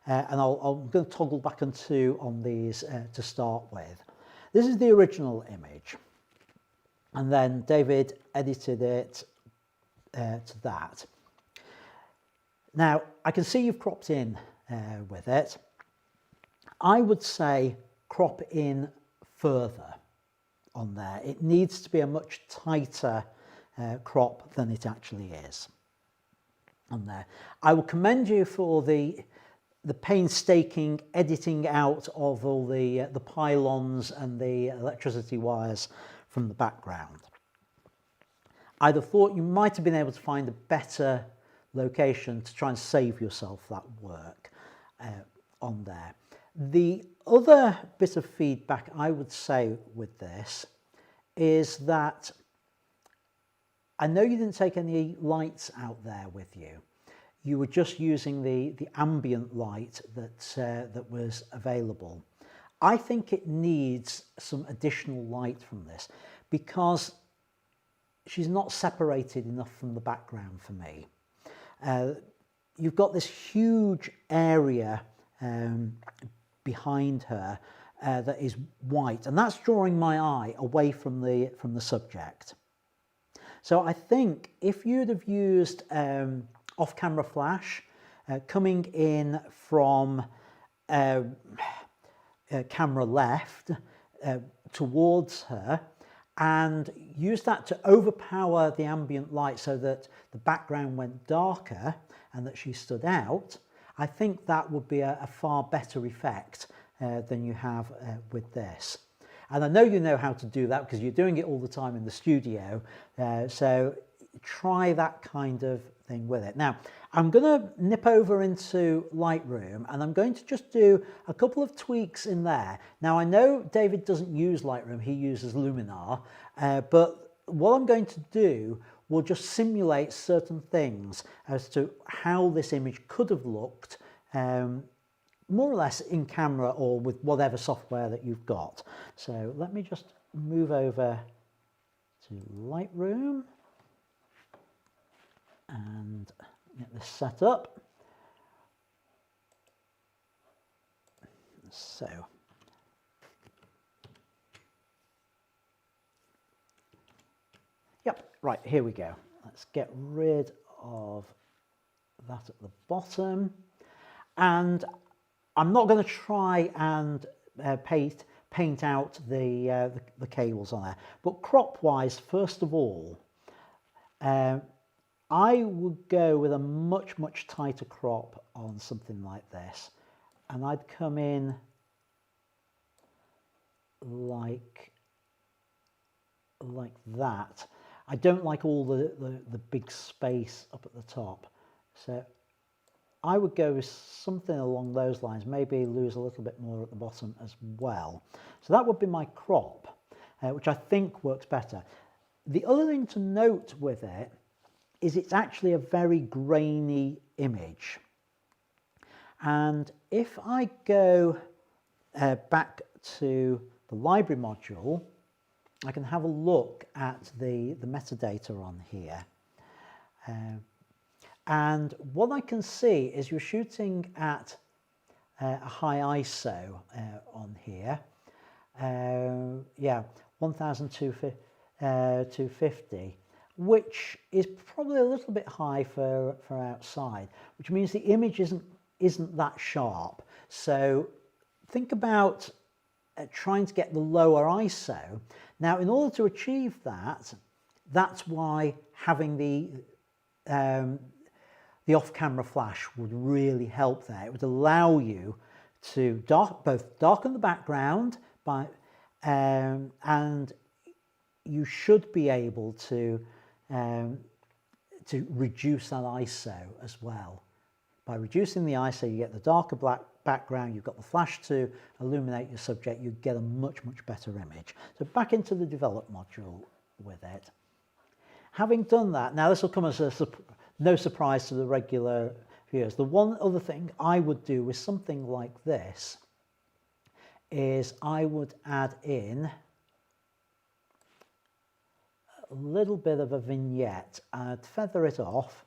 and I'm going to toggle back and two on these to start with. This is the original image, and then David edited it to that. Now I can see you've cropped in with it. I would say crop in further on there. It needs to be a much tighter crop than it actually is on there. I will commend you for the painstaking editing out of all the pylons and the electricity wires from the background. I'd have thought you might have been able to find a better location to try and save yourself that work on there. The other bit of feedback I would say with this is that I know you didn't take any lights out there with you. You were just using the ambient light that was available. I think it needs some additional light from this because she's not separated enough from the background for me. You've got this huge area behind her that is white, and that's drawing my eye away from the subject. So I think if you'd have used off-camera flash coming in from camera left towards her, and use that to overpower the ambient light so that the background went darker and that she stood out, I think that would be a far better effect than you have with this. And I know you know how to do that because you're doing it all the time in the studio, so try that kind of thing with it. Now, I'm going to nip over into Lightroom and I'm going to just do a couple of tweaks in there. Now, I know David doesn't use Lightroom, he uses Luminar, but what I'm going to do will just simulate certain things as to how this image could have looked more or less in camera or with whatever software that you've got. So let me just move over to Lightroom and get this set up. So yep, right, here we go. Let's get rid of that at the bottom. And I'm not going to try and paint out the cables on there, but crop wise, first of all, I would go with a much tighter crop on something like this, and I'd come in like that. I don't like all the big space up at the top, so I would go with something along those lines, maybe lose a little bit more at the bottom as well. So that would be my crop, which I think works better. The other thing to note with it is it's actually a very grainy image. And if I go back to the library module, I can have a look at the metadata on here. And what I can see is you're shooting at a high ISO on here. Yeah, 1250, which is probably a little bit high for outside, which means the image isn't that sharp. So think about trying to get the lower ISO. Now, in order to achieve that, that's why having the off-camera flash would really help there. It would allow you to both darken the background and you should be able to reduce that ISO as well. By reducing the ISO, you get the darker black background, you've got the flash to illuminate your subject, you get a much better image. So back into the develop module with it. Having done that, now this will come as no surprise to the regular viewers. The one other thing I would do with something like this is I would add in a little bit of a vignette. I'd feather it off.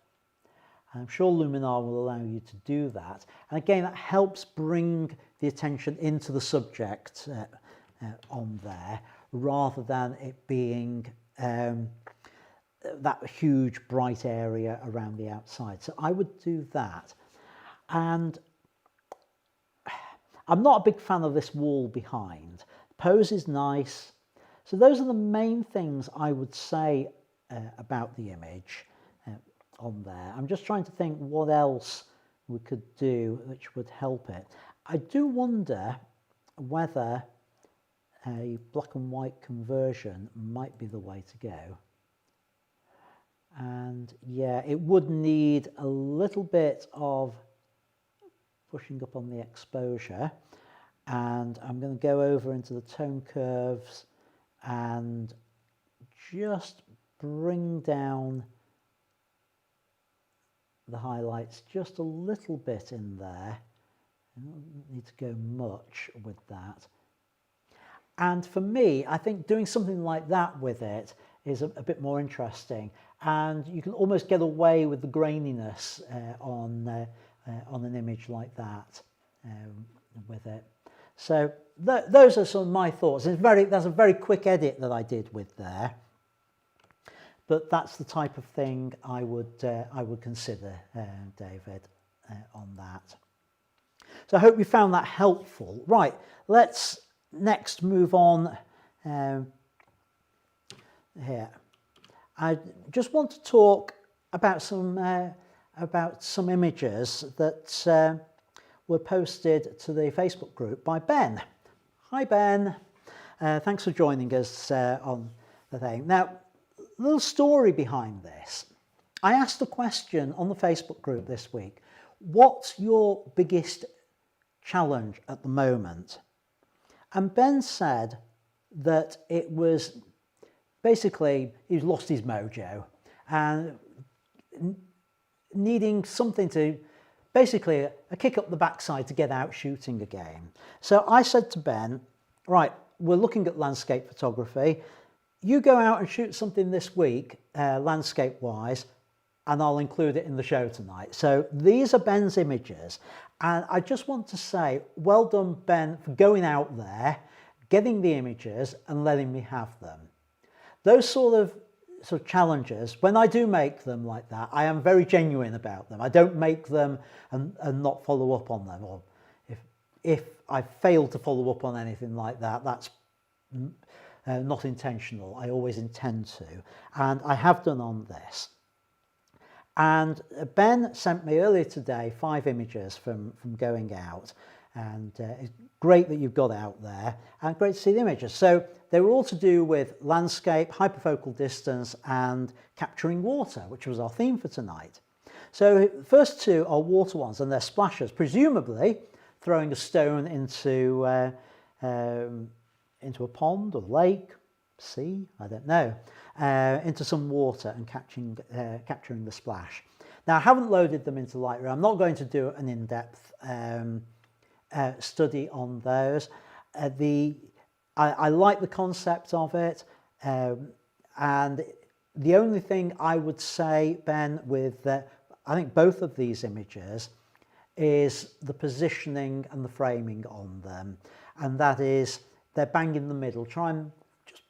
I'm sure Luminar will allow you to do that. And again, that helps bring the attention into the subject on there, rather than it being that huge bright area around the outside. So I would do that. And I'm not a big fan of this wall behind. The pose is nice. So those are the main things I would say about the image on there. I'm just trying to think what else we could do which would help it. I do wonder whether a black and white conversion might be the way to go. And yeah, it would need a little bit of pushing up on the exposure, and I'm going to go over into the tone curves and just bring down the highlights just a little bit in there. I don't need to go much with that. And for me, I think doing something like that with it is a bit more interesting, and you can almost get away with the graininess on an image like that with it. So those are some of my thoughts. That's a very quick edit that I did with there. but that's the type of thing I would consider, David, on that. So I hope you found that helpful. Right, let's next move on here. I just want to talk about some images that were posted to the Facebook group by Ben. Hi Ben, thanks for joining us on the thing. Now, a little story behind this. I asked a question on the Facebook group this week. What's your biggest challenge at the moment? And Ben said that it was basically he's lost his mojo and needing something to, basically a kick up the backside to get out shooting again. So I said to Ben, right, we're looking at landscape photography. You go out and shoot something this week, landscape wise, and I'll include it in the show tonight. So these are Ben's images. And I just want to say, well done, Ben, for going out there, getting the images and letting me have them. Those sort of challenges, when I do make them like that, I am very genuine about them. I don't make them and not follow up on them. Or if I fail to follow up on anything like that, that's not intentional. I always intend to. And I have done on this. And Ben sent me earlier today 5 images from going out, and it's great that you've got out there and great to see the images. So they were all to do with landscape, hyperfocal distance and capturing water, which was our theme for tonight. So the first 2 are water ones, and they're splashes, presumably throwing a stone into a pond or lake, sea, I don't know, into some water and capturing the splash. Now, I haven't loaded them into Lightroom. I'm not going to do an in-depth study on those. I like the concept of it, and the only thing I would say, Ben, with I think both of these images is the positioning and the framing on them, and that is they're bang in the middle. Try and just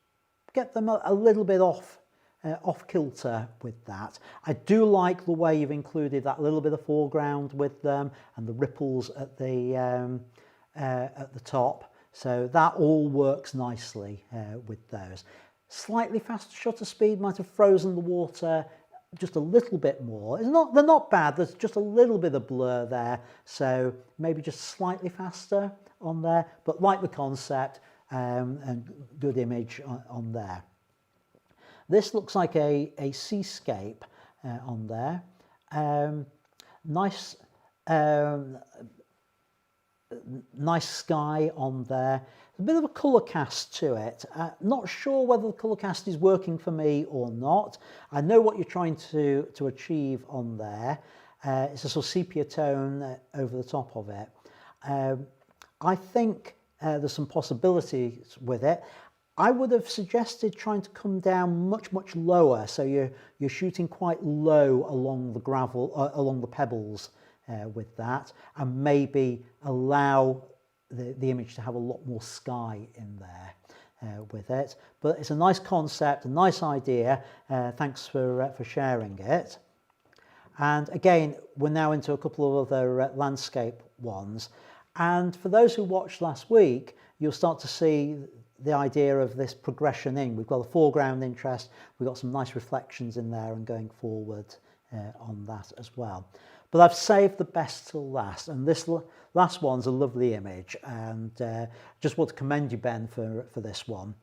get them a little bit off kilter with that. I do like the way you've included that little bit of foreground with them and the ripples at the top. So that all works nicely with those. Slightly faster shutter speed might have frozen the water just a little bit more. They're not bad. There's just a little bit of blur there, so maybe just slightly faster on there. But like the concept, and good image on there. This looks like a seascape on there. Nice sky on there. A bit of a colour cast to it. Not sure whether the colour cast is working for me or not. I know what you're trying to achieve on there. It's a sort of sepia tone over the top of it. I think there's some possibilities with it. I would have suggested trying to come down much lower, so you're shooting quite low along the gravel, along the pebbles with that, and maybe allow the image to have a lot more sky in there with it. But it's a nice concept, a nice idea. Thanks for sharing it. And again, we're now into a couple of other landscape ones. And for those who watched last week, you'll start to see the idea of this progression in. We've got a foreground interest, we've got some nice reflections in there and going forward on that as well. But I've saved the best till last, and this last one's a lovely image, and just want to commend you, Ben, for this one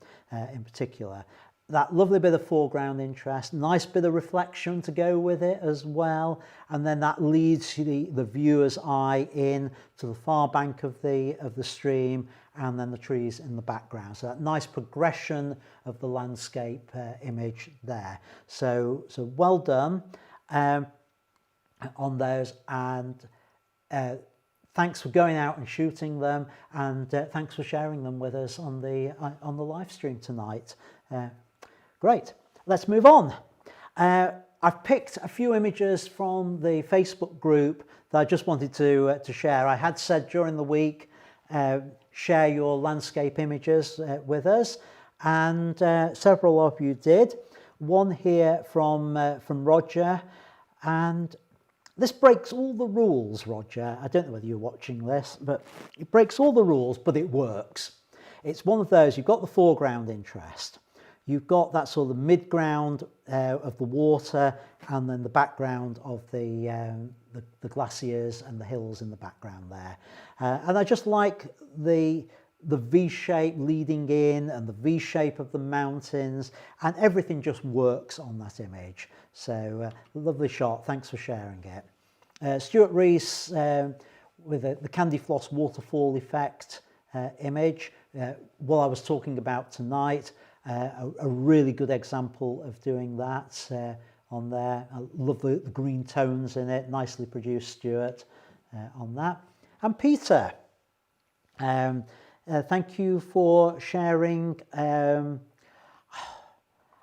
in particular. That lovely bit of foreground interest, nice bit of reflection to go with it as well, and then that leads the viewer's eye in to the far bank of the stream, and then the trees in the background. So that nice progression of the landscape image there. So well done on those, and thanks for going out and shooting them, and thanks for sharing them with us on the live stream tonight. Great, let's move on. I've picked a few images from the Facebook group that I just wanted to share. I had said during the week, share your landscape images with us, and several of you did. one here from Roger, and this breaks all the rules, Roger. I don't know whether you're watching this, but it breaks all the rules, but it works. It's one of those, you've got the foreground interest, you've got that sort of midground of the water, and then the background of the glaciers and the hills in the background there. And I just like the V shape leading in and the V shape of the mountains, and everything just works on that image. So lovely shot, thanks for sharing it. Stuart Rees with the Candy Floss waterfall effect image, what I was talking about tonight, a really good example of doing that on there. I love the green tones in it, nicely produced, Stuart, on that. And Peter, thank you for sharing.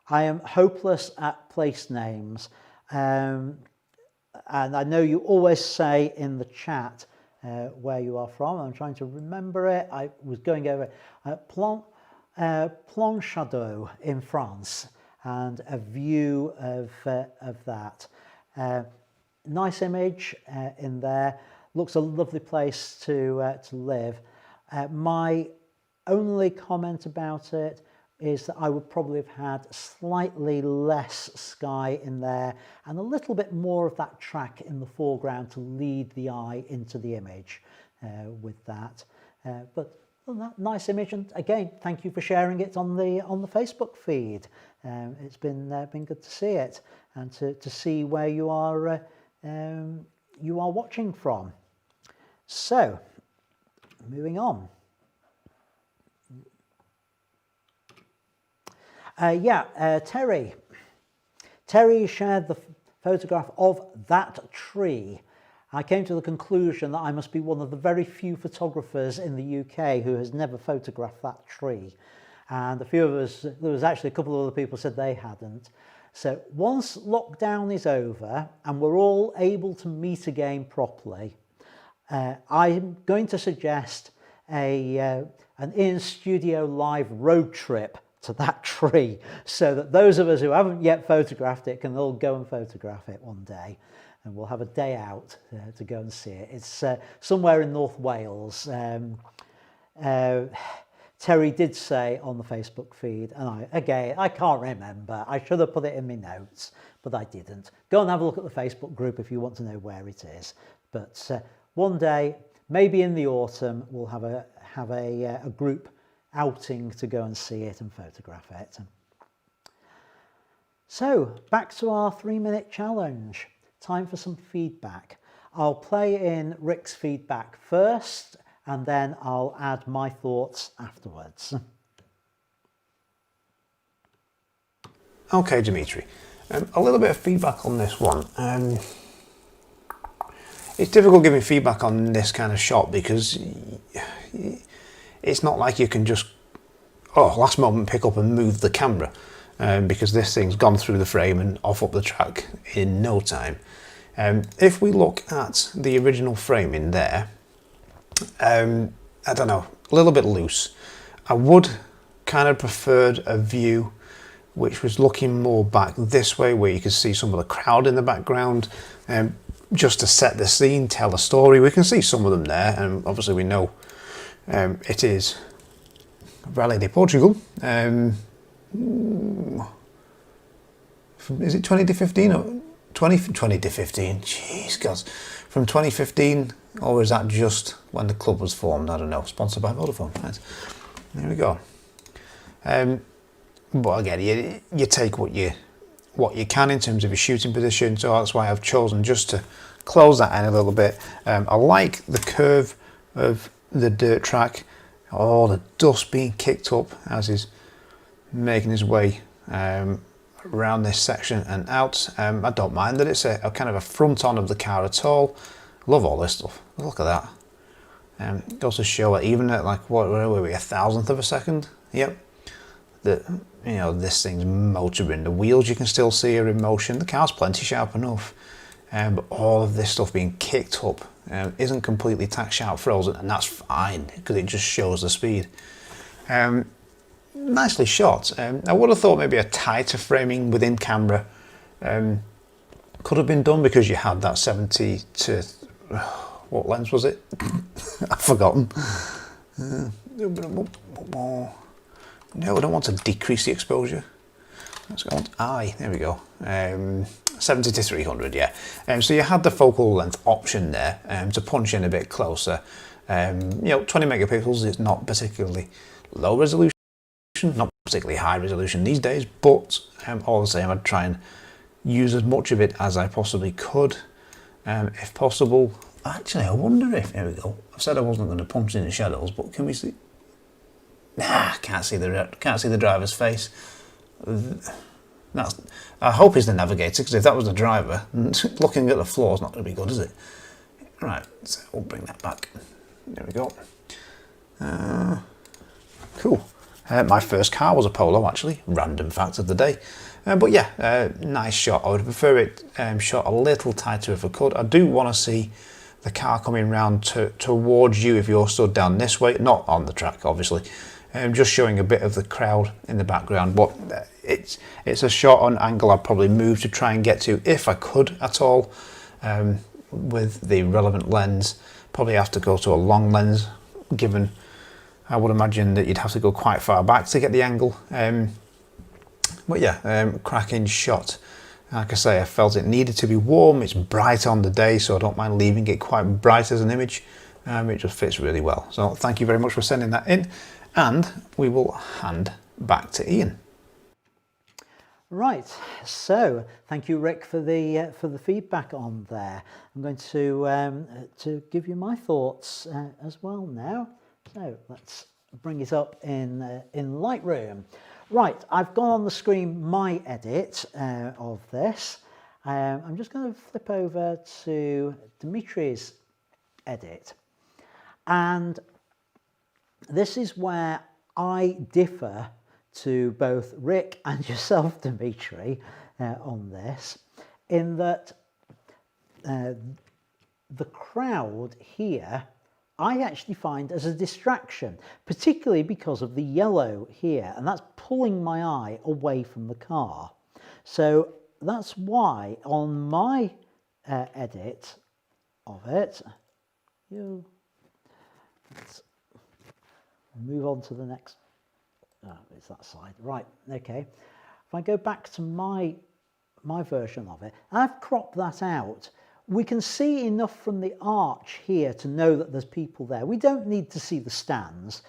I am hopeless at place names, and I know you always say in the chat where you are from. I'm trying to remember it. I was going over Planchado in France, and a view of that. Nice image in there. Looks a lovely place to live. My only comment about it is that I would probably have had slightly less sky in there and a little bit more of that track in the foreground to lead the eye into the image with that. But nice image, and again, thank you for sharing it on the Facebook feed. It's been good to see it and to see where you are watching from. So, moving on. Terry shared the photograph of that tree. I came to the conclusion that I must be one of the very few photographers in the UK who has never photographed that tree. And a few of us, there was actually a couple of other people said they hadn't. So once lockdown is over and we're all able to meet again properly, I'm going to suggest an in-studio live road trip to that tree, so that those of us who haven't yet photographed it can all go and photograph it one day, and we'll have a day out to go and see it. It's somewhere in North Wales. Terry did say on the Facebook feed, and I can't remember, I should have put it in my notes, but I didn't. Go and have a look at the Facebook group if you want to know where it is. But one day, maybe in the autumn, we'll have a group outing to go and see it and photograph it. So back to our 3-minute challenge. Time for some feedback. I'll play in Rick's feedback first, and then I'll add my thoughts afterwards. Okay, Dimitri, a little bit of feedback on this one. It's difficult giving feedback on this kind of shot because it's not like you can just, last moment pick up and move the camera, because this thing's gone through the frame and off up the track in no time. If we look at the original frame in there, I don't know, a little bit loose. I would kind of preferred a view which was looking more back this way, where you could see some of the crowd in the background, just to set the scene, tell a story. We can see some of them there, and obviously we know it is Rally de Portugal. Is it 2015 or 2015? Jeez, God, from 2015, or is that just when the club was formed? I don't know. Sponsored by Vodafone. Right. There we go. But again, you take what you can in terms of your shooting position. So that's why I've chosen just to close that in a little bit. I like the curve of the dirt track. Oh, the dust being kicked up as he's making his way around this section and out. I don't mind that it's a kind of a front on of the car at all. Love all this stuff. Look at that. Goes to show that even at like, what were we, 1,000th of a second? Yep. This thing's motoring. The wheels you can still see are in motion. The car's plenty sharp enough. But all of this stuff being kicked up isn't completely tack sharp frozen, and that's fine because it just shows the speed. nicely shot. I would have thought maybe a tighter framing within camera could have been done, because you had that 70 to, what lens was it? I've forgotten. No, I don't want to decrease the exposure. Let's go on I, there we go. 70 to 300, yeah. So you had the focal length option there to punch in a bit closer. You know, 20 megapixels is not particularly low resolution, not particularly high resolution these days, but all the same, I'd try and use as much of it as I possibly could, if possible. Actually, I wonder if, there we go. I said I wasn't going to punch in the shadows, but can we see? Nah, can't see the driver's face. That's, I hope it's the navigator, because if that was the driver, looking at the floor is not going to be good, is it? Right, so we'll bring that back. There we go. Cool. My first car was a Polo, actually. Random fact of the day. But yeah, nice shot. I would prefer it shot a little tighter if I could. I do want to see the car coming round towards you if you're stood down this way. Not on the track, obviously. Just showing a bit of the crowd in the background. But it's a shot on angle I'd probably move to try and get to, if I could at all, with the relevant lens. Probably have to go to a long lens, given I would imagine that you'd have to go quite far back to get the angle. But yeah, cracking shot. Like I say, I felt it needed to be warm. It's bright on the day, so I don't mind leaving it quite bright as an image. It just fits really well. So thank you very much for sending that in, and we will hand back to Ian. Right, so thank you, Rick, for the feedback on there. I'm going to give you my thoughts as well now. So let's bring it up in Lightroom. Right, I've gone on the screen my edit of this. I'm just going to flip over to Dimitri's edit, and this is where I differ to both Rick and yourself, Dimitri, on this, in that the crowd here I actually find as a distraction, particularly because of the yellow here, and that's pulling my eye away from the car. So that's why on my edit of it, let's move on to the next. Oh, it's that side. Right, okay. If I go back to my version of it, I've cropped that out. We can see enough from the arch here to know that there's people there. We don't need to see the stands.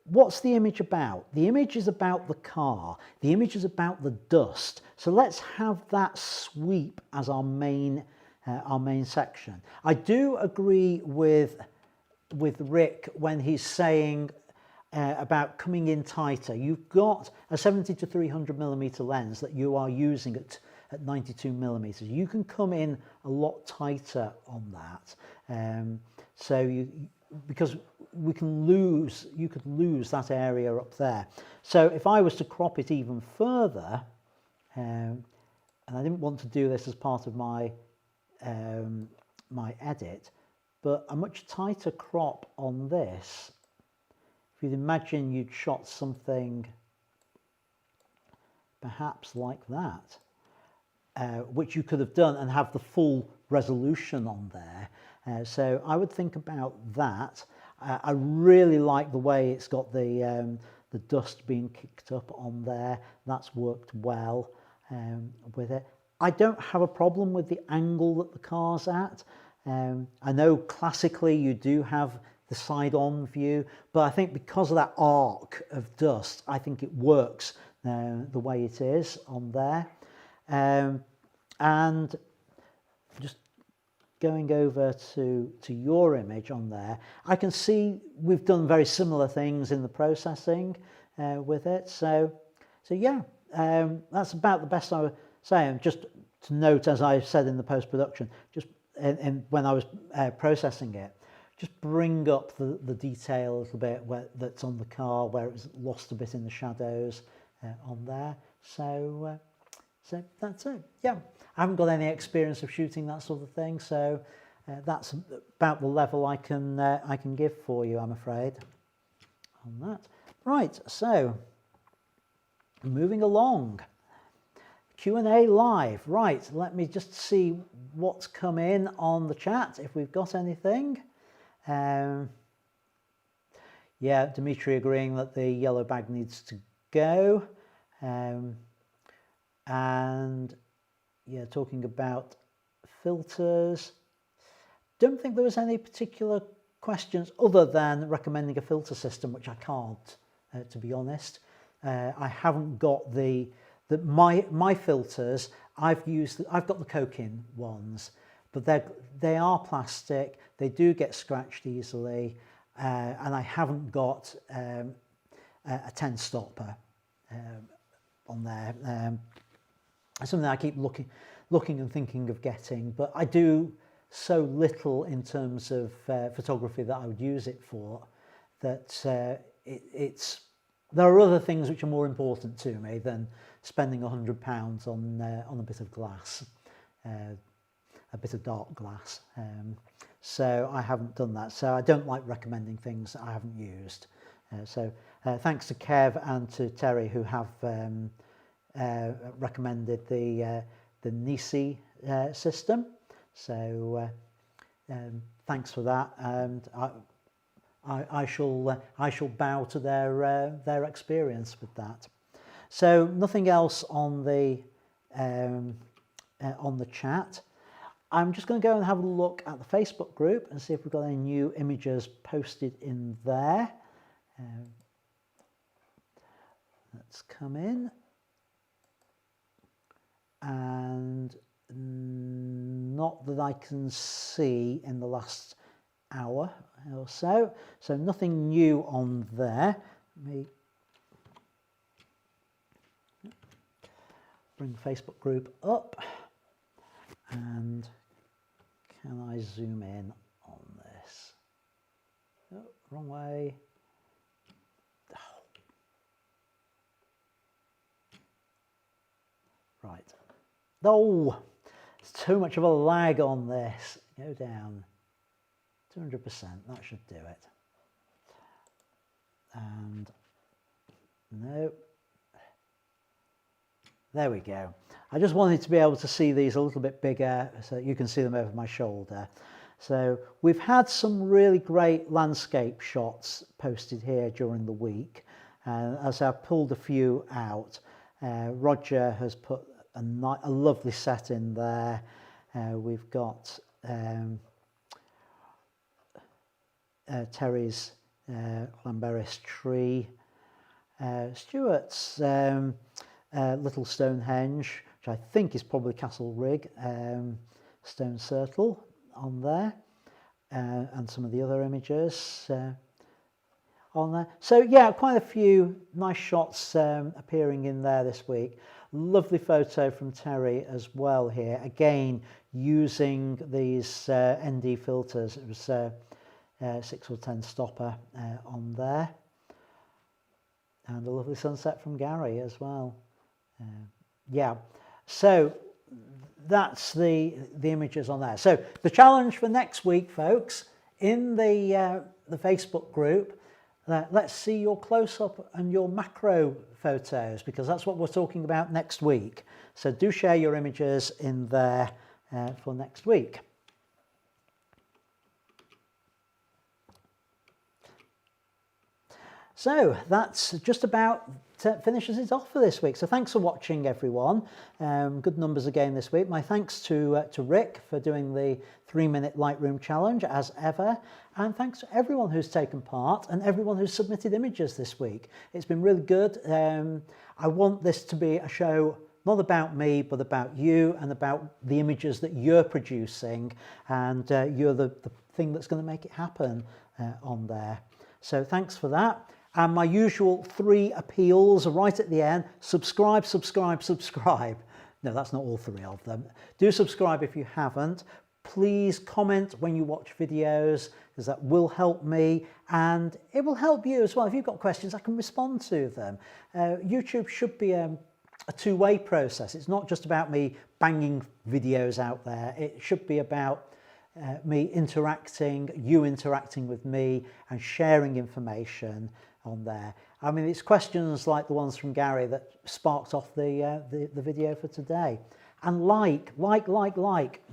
What's the image about? The image is about the car. The image is about the dust. So let's have that sweep as our main section. I do agree with Rick when he's saying about coming in tighter. You've got a 70 to 300 millimeter lens that you are using at 92 millimeters. You can come in a lot tighter on that. So because you could lose that area up there. So if I was to crop it even further, and I didn't want to do this as part of my my edit, but a much tighter crop on this. If you'd imagine you'd shot something perhaps like that, which you could have done and have the full resolution on there. So I would think about that. I really like the way it's got the dust being kicked up on there. That's worked well with it. I don't have a problem with the angle that the car's at. I know classically you do have the side-on view, but I think because of that arc of dust, I think it works the way it is on there. And just going over to your image on there, I can see we've done very similar things in the processing with it. So yeah, that's about the best I would say. And just to note, as I said in the post-production, just when I was processing it, just bring up the detail a little bit that's on the car, where it was lost a bit in the shadows on there. So that's it. Yeah, I haven't got any experience of shooting that sort of thing, so that's about the level I can give for you, I'm afraid, on that. Right, so moving along. Q&A live. Right, let me just see what's come in on the chat, if we've got anything. Yeah, Dimitri agreeing that the yellow bag needs to go. And yeah, talking about filters. Don't think there was any particular questions other than recommending a filter system, which I can't, to be honest. I haven't got my filters. I've got the coke-in ones, but they are plastic. They do get scratched easily, and I haven't got a 10 stopper on there. Something I keep looking and thinking of getting, but I do so little in terms of photography that I would use it for, that there are other things which are more important to me than spending £100 on a bit of glass, a bit of dark glass. So I haven't done that. So I don't like recommending things that I haven't used. So thanks to Kev and to Terry, who have recommended the Nisi system. So thanks for that, and I shall bow to their experience with that. So nothing else on the chat. I'm just going to go and have a look at the Facebook group and see if we've got any new images posted in there. Let's come in, and not that I can see in the last hour or so. So nothing new on there. Let me bring the Facebook group up, and can I zoom in on this? Oh, wrong way. Right. Oh, there's too much of a lag on this. Go down 200%. That should do it. And no. There we go. I just wanted to be able to see these a little bit bigger so you can see them over my shoulder. So we've had some really great landscape shots posted here during the week. As I've pulled a few out, Roger has put a lovely set in there. We've got Terry's Lamberis tree, Stuart's Little Stonehenge, which I think is probably Castle Rig, Stone Cirtle on there, and some of the other images on there. So yeah, quite a few nice shots appearing in there this week. Lovely photo from Terry as well here, again using these ND filters. It was 6 or 10 stopper on there, and a lovely sunset from Gary as well. Yeah, so that's the images on there. So the challenge for next week, folks, in the Facebook group, let's see your close-up and your macro photos, because that's what we're talking about next week. So do share your images in there for next week. So that's just about finishes it off for this week. So thanks for watching, everyone. Good numbers again this week. My thanks to Rick for doing the 3-minute Lightroom challenge as ever, and thanks to everyone who's taken part and everyone who's submitted images this week. It's been really good. I want this to be a show not about me, but about you and about the images that you're producing, and you're the thing that's going to make it happen on there. So thanks for that. And my usual 3 appeals are right at the end. Subscribe, subscribe, subscribe. No, that's not all 3 of them. Do subscribe if you haven't. Please comment when you watch videos, because that will help me and it will help you as well. If you've got questions, I can respond to them. YouTube should be a two-way process. It's not just about me banging videos out there. It should be about me interacting, you interacting with me and sharing information on there. I mean, it's questions like the ones from Gary that sparked off the video for today. And like.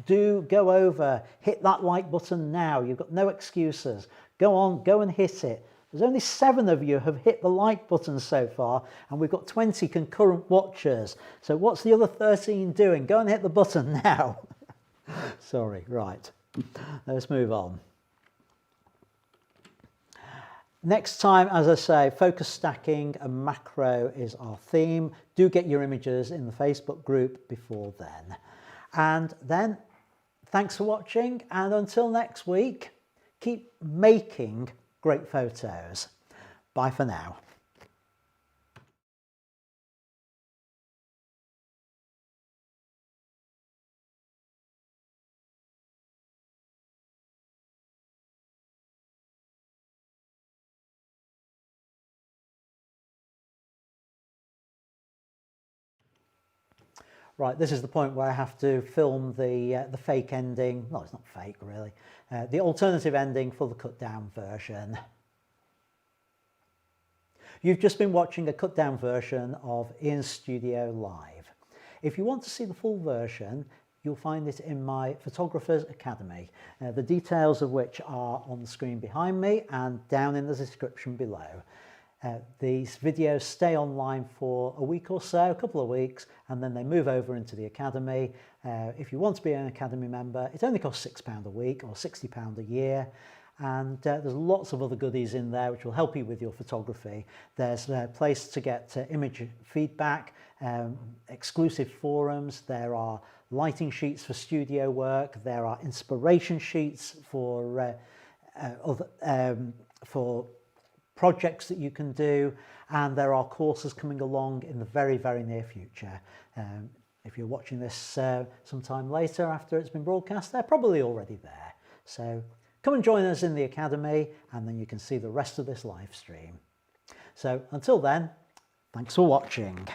Do go over, hit that like button now. You've got no excuses. Go on, go and hit it. There's only 7 of you have hit the like button so far, and we've got 20 concurrent watchers. So what's the other 13 doing? Go and hit the button now. Sorry, right. Let's move on. Next time, as I say, focus stacking and macro is our theme. Do get your images in the Facebook group before then. And then, thanks for watching, and until next week, keep making great photos. Bye for now. Right, this is the point where I have to film the fake ending. No, it's not fake really. The alternative ending for the cut down version. You've just been watching a cut down version of Ian's Studio Live. If you want to see the full version, you'll find it in my Photographers Academy, the details of which are on the screen behind me and down in the description below. These videos stay online for a week or so, a couple of weeks, and then they move over into the Academy. If you want to be an Academy member, it only costs £6 a week or £60 a year. And there's lots of other goodies in there which will help you with your photography. There's a place to get image feedback, exclusive forums, there are lighting sheets for studio work, there are inspiration sheets for projects that you can do, and there are courses coming along in the very, very near future. If you're watching this sometime later after it's been broadcast, they're probably already there. So come and join us in the Academy, and then you can see the rest of this live stream. So until then, thanks for watching.